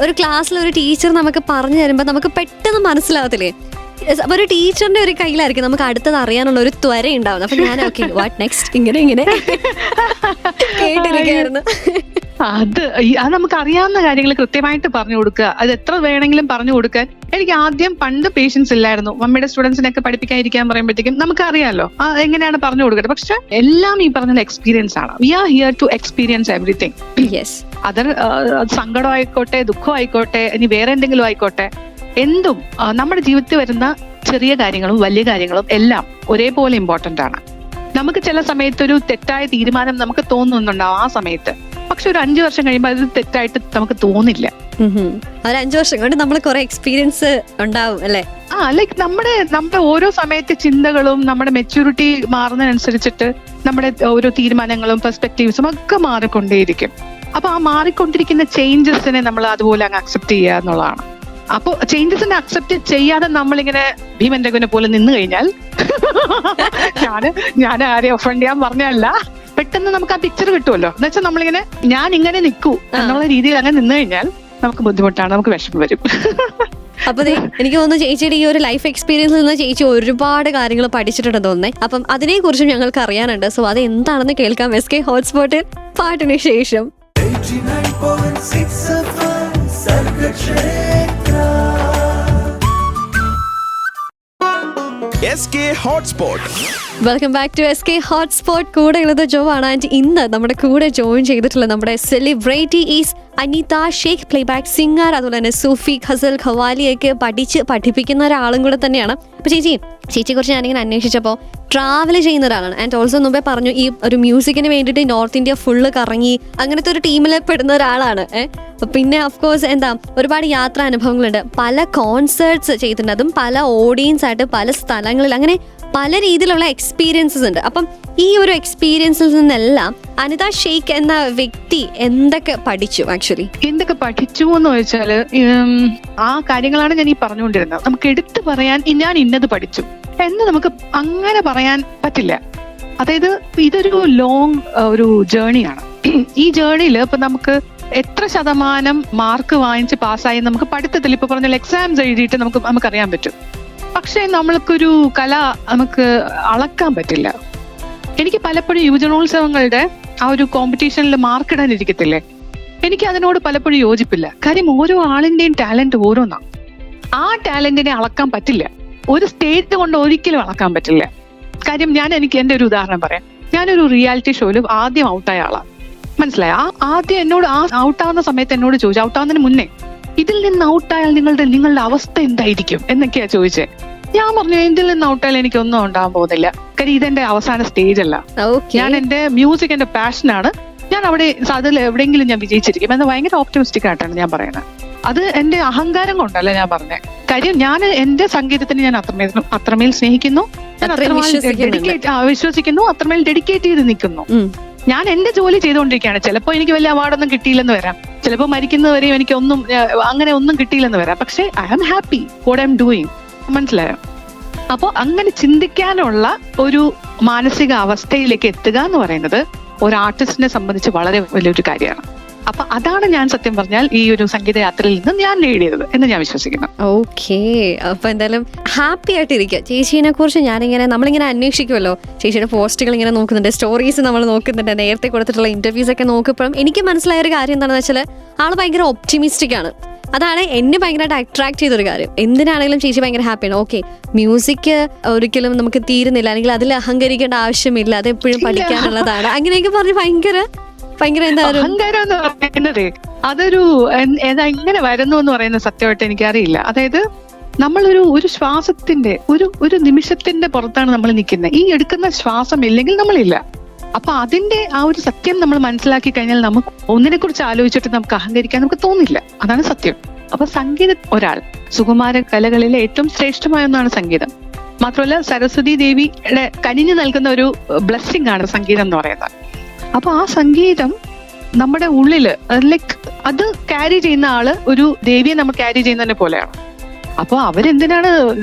ഒരു ക്ലാസ്സിൽ ഒരു ടീച്ചർ നമുക്ക് പറഞ്ഞു തരുമ്പോൾ നമുക്ക് പെട്ടെന്ന് മനസ്സിലാവത്തില്ലേ? ഒരു ടീച്ചറിന്റെ ഒരു കയ്യിലായിരിക്കും നമുക്ക് അടുത്തത് അറിയാനുള്ള ഒരു ത്വര ഉണ്ടാവുന്നത്. അപ്പൊ ഞാൻ ഓക്കെ വാട്ട് നെക്സ്റ്റ് ഇങ്ങനെ കേട്ടിരിക്കായിരുന്നു. അത് നമുക്ക് അറിയാവുന്ന കാര്യങ്ങൾ കൃത്യമായിട്ട് പറഞ്ഞു കൊടുക്കുക. അത് എത്ര വേണമെങ്കിലും പറഞ്ഞു കൊടുക്കാൻ എനിക്ക് ആദ്യം പണ്ട് പേഷ്യൻസ് ഇല്ലായിരുന്നു. മമ്മിയുടെ സ്റ്റുഡൻസിനൊക്കെ പഠിപ്പിക്കാതിരിക്കാൻ പറയുമ്പോഴത്തേക്കും നമുക്ക് അറിയാലോ എങ്ങനെയാണ് പറഞ്ഞു കൊടുക്കുന്നത്. പക്ഷെ എല്ലാം ഈ പറഞ്ഞ എക്സ്പീരിയൻസ് ആണ്. We are here to experience everything. അത് സങ്കടം ആയിക്കോട്ടെ, ദുഃഖം ആയിക്കോട്ടെ, ഇനി വേറെ എന്തെങ്കിലും ആയിക്കോട്ടെ, എന്തും നമ്മുടെ ജീവിതത്തിൽ വരുന്ന ചെറിയ കാര്യങ്ങളും വലിയ കാര്യങ്ങളും എല്ലാം ഒരേപോലെ ഇമ്പോർട്ടന്റ് ആണ്. നമുക്ക് ചില സമയത്ത് ഒരു തെറ്റായ തീരുമാനം നമുക്ക് തോന്നുന്നുണ്ടാവും ആ സമയത്ത്. പക്ഷെ ഒരു 5 വർഷം കഴിയുമ്പോൾ അത് തെറ്റായിട്ട് നമുക്ക് തോന്നില്ല. ഒരു 5 വർഷം കൊണ്ട് നമ്മൾ കുറെ എക്സ്പീരിയൻസ് ഉണ്ടാവും അല്ലേ? ലൈക്ക് നമ്മുടെ ഓരോ സമയത്തെ ചിന്തകളും നമ്മുടെ മെച്യൂരിറ്റി മാറുന്നതിനനുസരിച്ചിട്ട് നമ്മുടെ ഓരോ തീരുമാനങ്ങളും പെർസ്പെക്റ്റീവ്സും ഒക്കെ മാറിക്കൊണ്ടേയിരിക്കും. അപ്പൊ ആ മാറിക്കൊണ്ടിരിക്കുന്ന ചേഞ്ചസിനെ നമ്മൾ അതുപോലെ അങ്ങ് അക്സെപ്റ്റ് ചെയ്യുക എന്നുള്ളതാണ്. അപ്പൊ ചേഞ്ചസിനെ അക്സെപ്റ്റ് ചെയ്യാതെ നമ്മളിങ്ങനെ ഭീമൻ രഘുവിനെ പോലെ നിന്ന് കഴിഞ്ഞാൽ ഞാൻ ആരെയും ഒഫൻഡ് ചെയ്യാൻ പറഞ്ഞല്ല, പെട്ടെന്ന് നമുക്ക് ആ പിക്ചർ കിട്ടുമല്ലോ. എന്ന് വെച്ചാൽ നമ്മളിങ്ങനെ ഞാൻ ഇങ്ങനെ നിൽക്കൂ എന്നുള്ള രീതിയിൽ അങ്ങനെ നിന്ന് കഴിഞ്ഞാൽ നമുക്ക് ബുദ്ധിമുട്ടാണ്, നമുക്ക് വിഷമം വരും. അപ്പൊ എനിക്ക് തോന്നുന്നു ചേച്ചിയുടെ ഈ ഒരു ലൈഫ് എക്സ്പീരിയൻസിൽ നിന്ന് ചേച്ചി ഒരുപാട് കാര്യങ്ങൾ പഠിച്ചിട്ടുണ്ടെന്ന് തോന്നുന്നേ. അപ്പം അതിനെ കുറിച്ചും ഞങ്ങൾക്ക് അറിയാനുണ്ട്. സോ അത് എന്താണെന്ന് കേൾക്കാം SK ഹോട്ട്സ്പോട്ടിൽ പാട്ടിന് ശേഷം. SK Hotspot. Welcome back to SK hotspot. കൂടെ ഉള്ളത് ജോ ആണ്. ആൻഡ് ഇന്ന് നമ്മുടെ കൂടെ ജോയിൻ ചെയ്തിട്ടുള്ള നമ്മുടെ celebrity is Anitha Sheikh, playback singer. അതുപോലെ തന്നെ സൂഫി, ഖസൽ, ഖവാലിയൊക്കെ പഠിപ്പിക്കുന്ന ഒരാളും കൂടെ തന്നെയാണ്. അപ്പോൾ ചേച്ചിയെ കുറിച്ച് ഞാനിങ്ങനെ അന്വേഷിച്ചപ്പോൾ ട്രാവൽ ചെയ്യുന്ന ഒരാളാണ്. ആൻഡ് ഓൾസോ മുമ്പേ പറഞ്ഞു ഈ ഒരു മ്യൂസിക്കിന് വേണ്ടിയിട്ട് നോർത്ത് ഇന്ത്യ ഫുള്ള് കറങ്ങി അങ്ങനത്തെ ഒരു ടീമിൽ പെടുന്ന ഒരാളാണ്. പിന്നെ ഓഫ്കോഴ്സ് ഒരുപാട് യാത്രാ അനുഭവങ്ങളുണ്ട്. പല കോൺസേർട്സ് ചെയ്തിട്ടുണ്ട്, അതും പല ഓഡിയൻസ് ആയിട്ട് പല സ്ഥലങ്ങളിൽ, അങ്ങനെ പല രീതിയിലുള്ള എക്സ്പീരിയൻസസ് ഉണ്ട്. അപ്പം ഈ ഒരു എക്സ്പീരിയൻസിൽ നിന്നെല്ലാം അനിത ഷെയ്ഖ് എന്ന വ്യക്തി എന്തൊക്കെ പഠിച്ചു? ആക്ച്വലി എന്തൊക്കെ പഠിച്ചു എന്ന് ചോദിച്ചാല് ആ കാര്യങ്ങളാണ് ഞാൻ ഈ പറഞ്ഞുകൊണ്ടിരുന്നത്. നമുക്ക് എടുത്തു പറയാൻ ഞാൻ ഇന്നത് പഠിച്ചു എന്ന് നമുക്ക് അങ്ങനെ പറയാൻ പറ്റില്ല. അതായത് ഇതൊരു ലോങ് ഒരു ജേണിയാണ്. ഈ ജേണിയിൽ ഇപ്പൊ നമുക്ക് എത്ര ശതമാനം മാർക്ക് വാങ്ങിച്ച് പാസ്സായി നമുക്ക് പഠിത്തത്തിൽ ഇപ്പൊ പറഞ്ഞാൽ എക്സാംസ് എഴുതിയിട്ട് നമുക്കറിയാൻ പറ്റും. പക്ഷെ നമ്മൾക്കൊരു കല നമുക്ക് അളക്കാൻ പറ്റില്ല. എനിക്ക് പലപ്പോഴും യുവജനോത്സവങ്ങളുടെ ആ ഒരു കോമ്പറ്റീഷനിൽ മാർക്ക് ഇടാനിരിക്കത്തില്ലേ, എനിക്ക് അതിനോട് പലപ്പോഴും യോജിപ്പില്ല. കാര്യം ഓരോ ആളിന്റെയും ടാലന്റ് ഓരോന്നാണ്. ആ ടാലന്റിനെ അളക്കാൻ പറ്റില്ല, ഒരു സ്റ്റേറ്റ് കൊണ്ട് ഒരിക്കലും അളക്കാൻ പറ്റില്ല. കാര്യം എനിക്ക് എന്റെ ഒരു ഉദാഹരണം പറയാം. ഞാനൊരു റിയാലിറ്റി ഷോയിൽ ആദ്യം ഔട്ടായ ആളാണ്, മനസ്സിലായ? ആദ്യം എന്നോട് ഔട്ടാവുന്ന സമയത്ത് എന്നോട് ചോദിച്ചു, ഔട്ടാവുന്നതിന് മുന്നേ ഇതിൽ നിന്ന് ഔട്ടായാൽ നിങ്ങളുടെ അവസ്ഥ എന്തായിരിക്കും എന്നൊക്കെയാ ചോദിച്ചേ. ഞാൻ പറഞ്ഞു, ഇതിൽ നിന്ന് ഔട്ടായാൽ എനിക്കൊന്നും ഉണ്ടാകാൻ പോകുന്നില്ല. കാര്യം ഇതെന്റെ അവസാന സ്റ്റേജ് അല്ല. ഞാൻ എന്റെ മ്യൂസിക് എന്റെ പാഷനാണ്. ഞാൻ അതിൽ എവിടെയെങ്കിലും ഞാൻ വിജയിച്ചിരിക്കും എന്ന് ഭയങ്കര ഓപ്റ്റിമിസ്റ്റിക് ആയിട്ടാണ് ഞാൻ പറയുന്നത്. അത് എന്റെ അഹങ്കാരം കൊണ്ടല്ല ഞാൻ പറഞ്ഞത്. കാര്യം ഞാൻ എന്റെ സംഗീതത്തിന് ഞാൻ അത്രമേൽ സ്നേഹിക്കുന്നു, വിശ്വസിക്കുന്നു, അത്രമേൽ ഡെഡിക്കേറ്റ് ചെയ്ത് നിൽക്കുന്നു. ഞാൻ എന്റെ ജോലി ചെയ്തുകൊണ്ടിരിക്കുകയാണ്. ചിലപ്പോൾ എനിക്ക് വലിയ അവാർഡൊന്നും കിട്ടിയില്ലെന്ന് വരാം, ചിലപ്പോൾ മരിക്കുന്നവരെയും എനിക്ക് അങ്ങനെ ഒന്നും കിട്ടിയില്ലെന്ന് വരാം. പക്ഷെ I am happy what I am doing, മനസ്സിലായോ? അപ്പോൾ അങ്ങനെ ചിന്തിക്കാനുള്ള ഒരു മാനസിക അവസ്ഥയിലേക്ക് എത്തുക എന്ന് പറയുന്നത് ഒരു ആർട്ടിസ്റ്റിനെ സംബന്ധിച്ച് വളരെ വലിയൊരു കാര്യമാണ്. അപ്പൊ അതാണ് ഞാൻ സത്യം പറഞ്ഞാൽ ഈ ഒരു സംഗീത യാത്രയിൽ നിന്ന് ഞാൻ നേടിയത് എന്ന് ഞാൻ വിശ്വസിക്കുന്നു. ഓക്കെ, അപ്പൊ എന്തായാലും ഹാപ്പി ആയിട്ടിരിക്കുക. ചേച്ചീനെ കുറിച്ച് നമ്മളിങ്ങനെ അന്വേഷിക്കുമല്ലോ, ചേച്ചിയുടെ പോസ്റ്റുകൾ ഇങ്ങനെ നോക്കുന്നുണ്ട്, സ്റ്റോറീസ് നമ്മൾ നോക്കുന്നുണ്ട്, നേരത്തെ കൊടുത്തിട്ടുള്ള ഇന്റർവ്യൂസ് ഒക്കെ നോക്കുമ്പോഴും എനിക്ക് മനസ്സിലായ ഒരു കാര്യം എന്താണെന്ന് വെച്ചാൽ ആള് ഭയങ്കര ഒപ്റ്റിമിസ്റ്റിക് ആണ്. അതാണ് എന്നെ ഭയങ്കരമായിട്ട് അട്രാക്ട് ചെയ്തൊരു കാര്യം. എന്തിനാണെങ്കിലും ചേച്ചി ഭയങ്കര ഹാപ്പിയാണ്. ഓക്കെ, മ്യൂസിക് ഒരിക്കലും നമുക്ക് തീരുന്നില്ല, അല്ലെങ്കിൽ അതിൽ അഹങ്കരിക്കേണ്ട ആവശ്യമില്ല, അത് എപ്പോഴും പഠിക്കാനുള്ളതാണ്, അങ്ങനെയൊക്കെ പറഞ്ഞ് ഭയങ്കര അഹങ്കാരം എന്ന് പറയുന്നത് അതൊരു എങ്ങനെ വരുന്നു എന്ന് പറയുന്നത് സത്യമായിട്ട് എനിക്കറിയില്ല. അതായത് നമ്മളൊരു ശ്വാസത്തിന്റെ ഒരു നിമിഷത്തിന്റെ പുറത്താണ് നമ്മൾ നിൽക്കുന്നത്. ഈ എടുക്കുന്ന ശ്വാസം ഇല്ലെങ്കിൽ നമ്മളില്ല. അപ്പൊ അതിന്റെ ആ ഒരു സത്യം നമ്മൾ മനസ്സിലാക്കി കഴിഞ്ഞാൽ നമുക്ക് ഒന്നിനെ കുറിച്ച് ആലോചിച്ചിട്ട് നമുക്ക് അഹങ്കരിക്കാൻ നമുക്ക് തോന്നില്ല. അതാണ് സത്യം. അപ്പൊ സംഗീതം സുകുമാര കലകളിലെ ഏറ്റവും ശ്രേഷ്ഠമായ ഒന്നാണ് സംഗീതം. മാത്രമല്ല സരസ്വതി ദേവിയുടെ കനിഞ്ഞു നൽകുന്ന ഒരു ബ്ലെസ്സിംഗ് ആണ് സംഗീതം എന്ന് പറയുന്നത്. അപ്പൊ ആ സംഗീതം നമ്മുടെ ഉള്ളില് അത് ക്യാരി ചെയ്യുന്ന ആള് ഒരു ദേവിയെ നമ്മൾ ക്യാരി ചെയ്യുന്നതിനെ പോലെയാണ്. അപ്പൊ അവരെന്തിനാണ്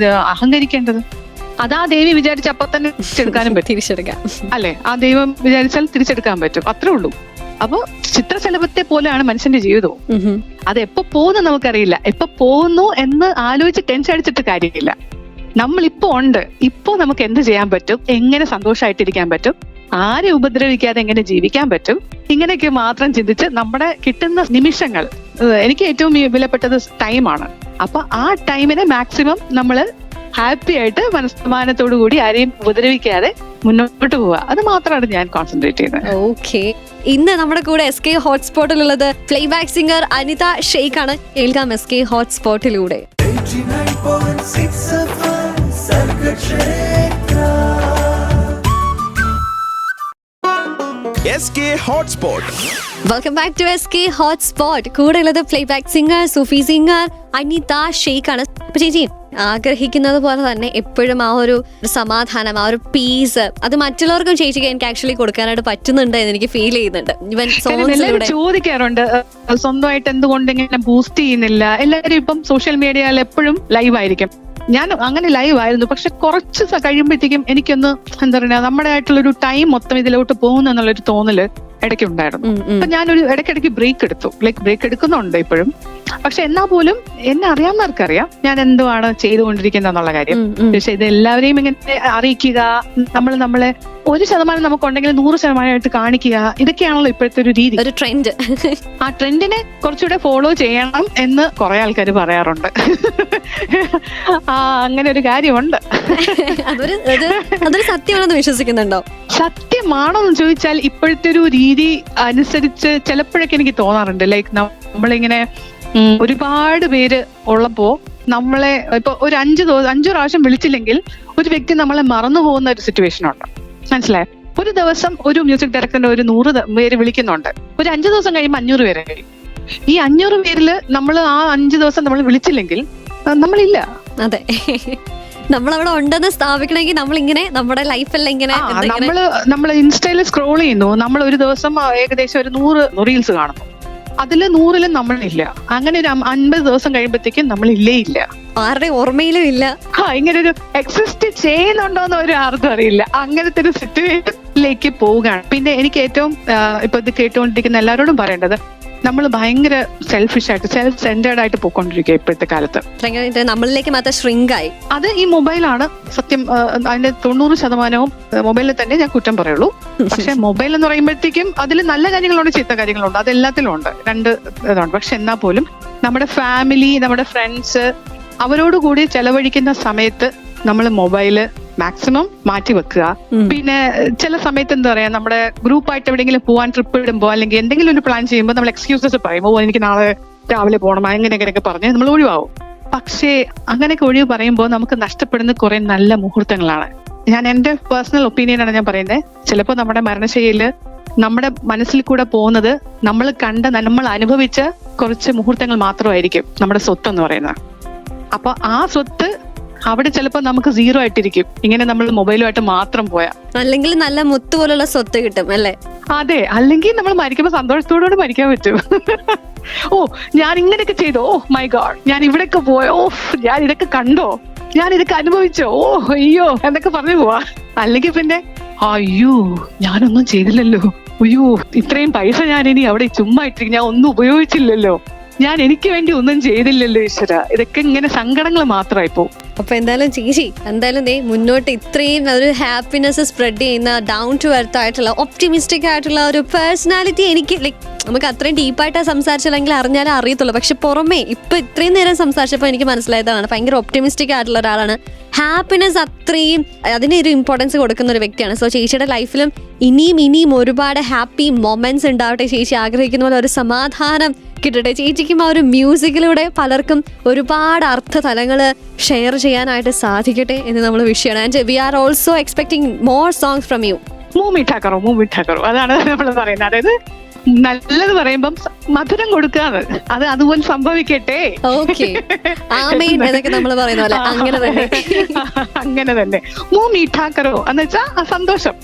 അഹങ്കരിക്കേണ്ടത്? അത് ആ ദേവി വിചാരിച്ച അപ്പൊ തന്നെ തിരിച്ചെടുക്കാനും പറ്റും, തിരിച്ചെടുക്കാം അല്ലെ? ആ ദൈവം വിചാരിച്ചാൽ തിരിച്ചെടുക്കാൻ പറ്റും, അത്രേ ഉള്ളൂ. അപ്പൊ ചിത്രശലഭത്തെ പോലെയാണ് മനുഷ്യന്റെ ജീവിതവും. അത് എപ്പോ പോകുന്നു നമുക്കറിയില്ല. എപ്പോ പോകുന്നു എന്ന് ആലോചിച്ച് ടെൻഷൻ അടിച്ചിട്ട് കാര്യമില്ല. നമ്മളിപ്പോ ഉണ്ട്, ഇപ്പോ നമുക്ക് എന്ത് ചെയ്യാൻ പറ്റും, എങ്ങനെ സന്തോഷമായിട്ടിരിക്കാൻ പറ്റും, ആരെ ഉപദ്രവിക്കാതെ എങ്ങനെ ജീവിക്കാൻ പറ്റും, ഇങ്ങനെയൊക്കെ മാത്രം ചിന്തിച്ച് നമ്മുടെ കിട്ടുന്ന നിമിഷങ്ങൾ, എനിക്ക് ഏറ്റവും വിലപ്പെട്ടത് ടൈമാണ്. അപ്പൊ ആ ടൈമിനെ മാക്സിമം നമ്മള് ഹാപ്പി ആയിട്ട് മനസ്സമാനത്തോടു കൂടി ആരെയും ഉപദ്രവിക്കാതെ മുന്നോട്ട് പോവുക, അത് മാത്രമാണ് ഞാൻ കോൺസെൻട്രേറ്റ് ചെയ്യുന്നത്. ഓക്കെ, ഇന്ന് നമ്മുടെ കൂടെ SK ഹോട്ട്സ്പോട്ടിലുള്ളത് പ്ലേബാക്ക് സിംഗർ അനിത ഷെയ്ഖ് ആണ്. കേൾക്കാം SK ഹോട്ട്സ്പോട്ടിലൂടെ. SK Hotspot. Welcome back to SK hotspot. കൂടെ ഉള്ളത് പ്ലേബാക്ക് സിംഗർ സൂഫി സിംഗർ അനിത ഷെയ്ഖ് ആണ്. അപ്പൊ ചേച്ചി ആഗ്രഹിക്കുന്നത് പോലെ തന്നെ എപ്പോഴും ആ ഒരു സമാധാനം, ആ ഒരു പീസ്, അത് മറ്റുള്ളവർക്കും ചേച്ചിക്ക് എനിക്ക് ആക്ച്വലി കൊടുക്കാനായിട്ട് പറ്റുന്നുണ്ട് എന്ന് എനിക്ക് ഫീൽ ചെയ്യുന്നുണ്ട്. എല്ലാവരും ചോദിക്കാറുണ്ട് സ്വന്തമായിട്ട് എന്തുകൊണ്ട് ഇങ്ങനെ ബൂസ്റ്റ് ചെയ്യുന്നില്ല. എല്ലാവരും ഇപ്പം സോഷ്യൽ മീഡിയയിൽ എപ്പോഴും ലൈവ് ആയിരിക്കും. ഞാൻ അങ്ങനെ ലൈവ് ആയിരുന്നു, പക്ഷെ കുറച്ച് കഴിയുമ്പോഴത്തേക്കും എനിക്കൊന്ന് എന്താ പറയുക, നമ്മുടെ ആയിട്ടുള്ളൊരു ടൈം മൊത്തം ഇതിലോട്ട് പോകുന്നു എന്നുള്ളൊരു തോന്നല് ഇടയ്ക്ക് ഉണ്ടായിരുന്നു. അപ്പൊ ഞാനൊരു ഇടയ്ക്കിടയ്ക്ക് ബ്രേക്ക് എടുക്കുന്നുണ്ട് ഇപ്പോഴും. പക്ഷെ എന്നാ പോലും എന്നെ അറിയാവുന്നവർക്കറിയാം ഞാൻ എന്തുവാണ് ചെയ്തുകൊണ്ടിരിക്കുന്നത് എന്നുള്ള കാര്യം. പക്ഷെ ഇത് എല്ലാവരെയും ഇങ്ങനെ അറിയിക്കുക, നമ്മളെ 1% നമുക്കുണ്ടെങ്കിൽ 100% കാണിക്കുക, ഇതൊക്കെയാണല്ലോ ഇപ്പോഴത്തെ ഒരു രീതി, ഒരു ട്രെൻഡ്. ആ ട്രെൻഡിനെ കുറച്ചുകൂടെ ഫോളോ ചെയ്യണം എന്ന് കുറെ ആൾക്കാർ പറയാറുണ്ട്. അങ്ങനെ ഒരു കാര്യമുണ്ട്. അതൊരു സത്യമാണെന്ന് വിശ്വസിക്കുന്നുണ്ടോ? സത്യമാണോ എന്ന് ചോദിച്ചാൽ ഇപ്പോഴത്തെ ഒരു രീതി അനുസരിച്ച് ചിലപ്പോഴൊക്കെ എനിക്ക് തോന്നാറുണ്ട്, ലൈക്ക് നമ്മളിങ്ങനെ ഒരുപാട് പേര് ഉള്ളപ്പോ നമ്മളെ ഇപ്പൊ ഒരു 5 പ്രാവശ്യം വിളിച്ചില്ലെങ്കിൽ ഒരു വ്യക്തി നമ്മളെ മറന്നു പോകുന്ന ഒരു സിറ്റുവേഷൻ ഉണ്ട്. മനസ്സിലായോ? ഒരു ദിവസം ഒരു മ്യൂസിക് ഡയറക്ടറിന്റെ ഒരു 100 പേര് വിളിക്കുന്നുണ്ട്. ഒരു 5 ദിവസം കഴിയുമ്പോൾ 500 പേരെ കഴിയും. ഈ 500 പേരില് നമ്മൾ ആ 5 ദിവസം നമ്മൾ വിളിച്ചില്ലെങ്കിൽ നമ്മളില്ല. അതെ, നമ്മളവിടെ ഉണ്ടെന്ന് സ്ഥാപിക്കണമെങ്കിൽ നമ്മളിങ്ങനെ നമ്മുടെ ലൈഫെല്ലാം ഇങ്ങനെ നമ്മള് ഇൻസ്റ്റയിൽ സ്ക്രോൾ ചെയ്യുന്നു, നമ്മൾ ഒരു ദിവസം ഏകദേശം ഒരു 100 റീൽസ് കാണുന്നു, അതില് 100-ലും നമ്മളില്ല. അങ്ങനെ ഒരു 50 ദിവസം കഴിയുമ്പോഴത്തേക്കും നമ്മളില്ലേ ഇല്ല, ആരുടെ ഓർമ്മയിലും ഇല്ല. ഇങ്ങനെ ഒരു എക്സിസ്റ്റ് ചെയ്യുന്നുണ്ടോന്ന് ഒരു ആർക്കും അറിയില്ല. അങ്ങനത്തെ ഒരു സിറ്റുവേഷനിലേക്ക് പോവുകയാണ്. പിന്നെ എനിക്ക് ഏറ്റവും ഇപ്പൊ ഇത് കേട്ടുകൊണ്ടിരിക്കുന്ന എല്ലാവരോടും പറയേണ്ടത്, നമ്മൾ ഭയങ്കര സെൽഫിഷ് ആയിട്ട് സെൽഫ് സെന്റേർഡ് ആയിട്ട് പോയിക്കൊണ്ടിരിക്കുക ഇപ്പോഴത്തെ കാലത്ത്. നമ്മളിലേക്ക് മാത്രം ഷ്രിങ്കായി. അത് ഈ മൊബൈലാണ് സത്യം. അതിന്റെ 90% മൊബൈലിൽ തന്നെ ഞാൻ കുറ്റം പറയുള്ളൂ. പക്ഷെ മൊബൈൽ എന്ന് പറയുമ്പോഴത്തേക്കും അതിൽ നല്ല കാര്യങ്ങളുണ്ട്, ചീത്ത കാര്യങ്ങളുണ്ട്, അതെല്ലാത്തിലും ഉണ്ട്, 2 ഇതുണ്ട്. പക്ഷെ എന്നാൽ പോലും നമ്മുടെ ഫാമിലി, നമ്മുടെ ഫ്രണ്ട്സ്, അവരോട് കൂടി ചെലവഴിക്കുന്ന സമയത്ത് നമ്മൾ മൊബൈല് മാക്സിമം മാറ്റി വെക്കുക. പിന്നെ ചില സമയത്ത് എന്താ പറയാ, നമ്മുടെ ഗ്രൂപ്പായിട്ട് എവിടെയെങ്കിലും പോവാൻ ട്രിപ്പ് ഇടുമ്പോ അല്ലെങ്കിൽ എന്തെങ്കിലും ഒരു പ്ലാൻ ചെയ്യുമ്പോൾ നമ്മൾ എക്സ്ക്യൂസസ് പറയും, എനിക്ക് നാളെ രാവിലെ പോകണം, അങ്ങനെയൊക്കെ പറഞ്ഞ് നമ്മൾ ഒഴിവാകും. പക്ഷേ അങ്ങനെയൊക്കെ ഒഴിവ് പറയുമ്പോൾ നമുക്ക് നഷ്ടപ്പെടുന്ന കുറെ നല്ല മുഹൂർത്തങ്ങളാണ്. ഞാൻ എന്റെ പേഴ്സണൽ ഒപ്പീനിയനാണ് ഞാൻ പറയുന്നത്. ചിലപ്പോൾ നമ്മുടെ മരണശൈലിയില് നമ്മുടെ മനസ്സിൽ കൂടെ പോകുന്നത് നമ്മൾ കണ്ട, നമ്മൾ അനുഭവിച്ച കുറച്ച് മുഹൂർത്തങ്ങൾ മാത്രമായിരിക്കും നമ്മുടെ സ്വത്ത് എന്ന് പറയുന്നത്. അപ്പൊ ആ സ്വത്ത് അവിടെ ചിലപ്പോ നമുക്ക് 0 ആയിട്ടിരിക്കും, ഇങ്ങനെ നമ്മൾ മൊബൈലുമായിട്ട് മാത്രം പോയാ. അല്ലെങ്കിൽ നല്ല മുത്ത് പോലുള്ള സ്വത്ത് കിട്ടും അല്ലേ? അതെ, അല്ലെങ്കിൽ നമ്മൾ മരിക്കുമ്പോ സന്തോഷത്തോടുകൂടി മരിക്കാൻ പറ്റും. ഞാൻ ഇങ്ങനെയൊക്കെ ചെയ്തോ, മൈ ഗോഡ്, ഞാൻ ഇവിടെയൊക്കെ പോയോ, ഞാൻ ഇതൊക്കെ കണ്ടോ, ഞാൻ ഇതൊക്കെ അനുഭവിച്ചോ, അയ്യോ എന്നൊക്കെ പറഞ്ഞു പോവാ. അല്ലെങ്കിൽ പിന്നെ അയ്യോ ഞാനൊന്നും ചെയ്തില്ലല്ലോ, അയ്യോ ഇത്രയും പൈസ ഞാൻ ഇനി അവിടെ ചുമ്മാ ഇട്ടിരിക്കും, ഞാൻ ഒന്നും ഉപയോഗിച്ചില്ലല്ലോ, ഞാൻ എനിക്ക് വേണ്ടി ഒന്നും ചെയ്തില്ലല്ലോ ഈശ്വര. ഇതൊക്കെ ഇങ്ങനെ സങ്കടങ്ങൾ മാത്രമായി പോകും. അപ്പൊ എന്തായാലും ചേച്ചി മുന്നോട്ട് ഇത്രയും ഒരു ഹാപ്പിനെസ് സ്പ്രെഡ് ചെയ്യുന്ന, ഡൗൺ ടു എർത്ത് ആയിട്ടുള്ള, ഒപ്റ്റിമിസ്റ്റിക് ആയിട്ടുള്ള ഒരു പേഴ്സണാലിറ്റി എനിക്ക് നമുക്ക് അത്രയും ഡീപ്പായിട്ട് സംസാരിച്ചില്ലെങ്കിൽ അറിഞ്ഞാലേ അറിയത്തുള്ളൂ. പക്ഷെ പുറമേ ഇപ്പൊ ഇത്രയും നേരം സംസാരിച്ചപ്പോൾ എനിക്ക് മനസ്സിലായതാണ് ഭയങ്കര ഒപ്റ്റിമിസ്റ്റിക് ആയിട്ടുള്ള ഒരാളാണ്. ഹാപ്പിനെസ് അത്രയും അതിന് ഒരു ഇമ്പോർട്ടൻസ് കൊടുക്കുന്ന ഒരു വ്യക്തിയാണ്. സോ ചേച്ചിയുടെ ലൈഫിലും ഇനിയും ഒരുപാട് ഹാപ്പി മൊമെന്റ്സ് ഉണ്ടാവട്ടെ. ചേച്ചി ആഗ്രഹിക്കുന്ന പോലെ ഒരു സമാധാനം കിട്ടട്ടെ. ചേച്ചിക്കും ആ ഒരു മ്യൂസിക്കിലൂടെ പലർക്കും ഒരുപാട് അർത്ഥതലങ്ങൾ ഷെയർ ചെയ്യാനായിട്ട് സാധിക്കട്ടെ എന്ന് നമ്മൾ വിഷ് ചെയ്യണം. And we are also expecting more songs from you. മൂമിട്ടാക്കറോ അതാണ് നമ്മൾ പറയുന്നത്. അതായത് നല്ലത് പറയുമ്പം മധുരം കൊടുക്കാതെ അത് അതുപോലെ സംഭവിക്കട്ടെ. ആമേൻ എന്നൊക്കെ നമ്മൾ പറയുന്ന പോലെ അങ്ങനെ തന്നെ മൂമിട്ടാക്കറോ എന്ന് വെച്ചാ സന്തോഷം.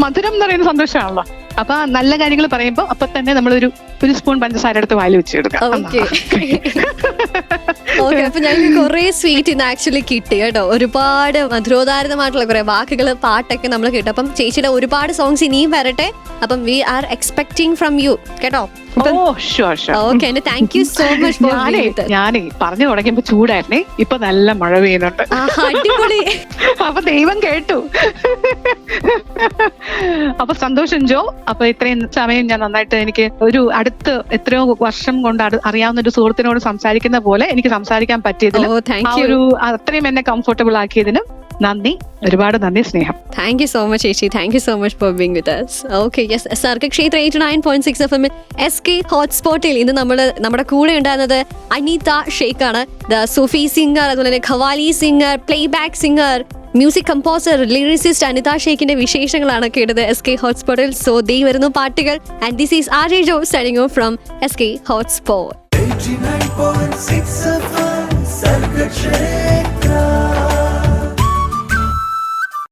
മധുരം എന്ന് പറയുന്ന സന്തോഷമാണല്ലോ. അപ്പൊ നല്ല കാര്യങ്ങൾ പറയുമ്പോ അപ്പൊ തന്നെ നമ്മൾ ഒരു സ്പൂൺ പഞ്ചസാര എടുത്ത് വായിൽ വെച്ചെടുക്കാം. അപ്പൊ ഞങ്ങൾക്ക് കുറെ സ്വീറ്റ് ഇന്ന് ആക്ച്വലി കിട്ടി കേട്ടോ. ഒരുപാട് മധുരോധാരിതമായിട്ടുള്ള കുറെ വാക്കുകൾ, പാട്ടൊക്കെ നമ്മൾ കേട്ടു. അപ്പം ചേച്ചിയുടെ ഒരുപാട് സോങ്സ് ഇനിയും വരട്ടെ. അപ്പം we are expecting from you കേട്ടോ. Thank you so much. ഞാനേ പറഞ്ഞു തുടങ്ങിയപ്പോ ചൂടായിരുന്നേ, ഇപ്പൊ നല്ല മഴ പെയ്യുന്നുണ്ട്. അടിപൊളി. അപ്പൊ ദൈവം കേട്ടു. അപ്പൊ സന്തോഷം ജോ. അപ്പൊ ഇത്രയും സമയം ഞാൻ നന്നായിട്ട് എനിക്ക് ഒരു അടുത്ത് എത്രയോ വർഷം കൊണ്ട് അറിയാവുന്ന ഒരു സുഹൃത്തിനോട് സംസാരിക്കുന്ന പോലെ എനിക്ക് സംസാരിക്കാൻ പറ്റിയതിലും അത്രയും എന്നെ കംഫർട്ടബിൾ ആക്കിയതിനും നന്ദി, ഒരുപാട് നന്ദി, സ്നേഹം. താങ്ക് യു സോ മച്ച് ചേച്ചി. Thank you so much for being with us. Okay, yes, Sargakshetra 89.6 FM SK ഹോട്ട്സ്പോട്ടിൽ ഇന്ന് നമ്മുടെ കൂടെ ഉണ്ടായിരുന്നത് അനീത ഷെയ്ഖ് ആണ്. ദ സൂഫി സിംഗർ, അതുപോലെ തന്നെ qawwali singer, playback singer, music composer, lyricist Anita ഷെയ്ഖിന്റെ വിശേഷങ്ങളാണ് കേട്ടത് SK ഹോട്ട്സ്പോട്ടിൽ. സോ ദേ വരുന്നു പാട്ടുകൾ. And this is RJ Jo signing off from SK Hotspot. 89.6 FM Sargakshetra.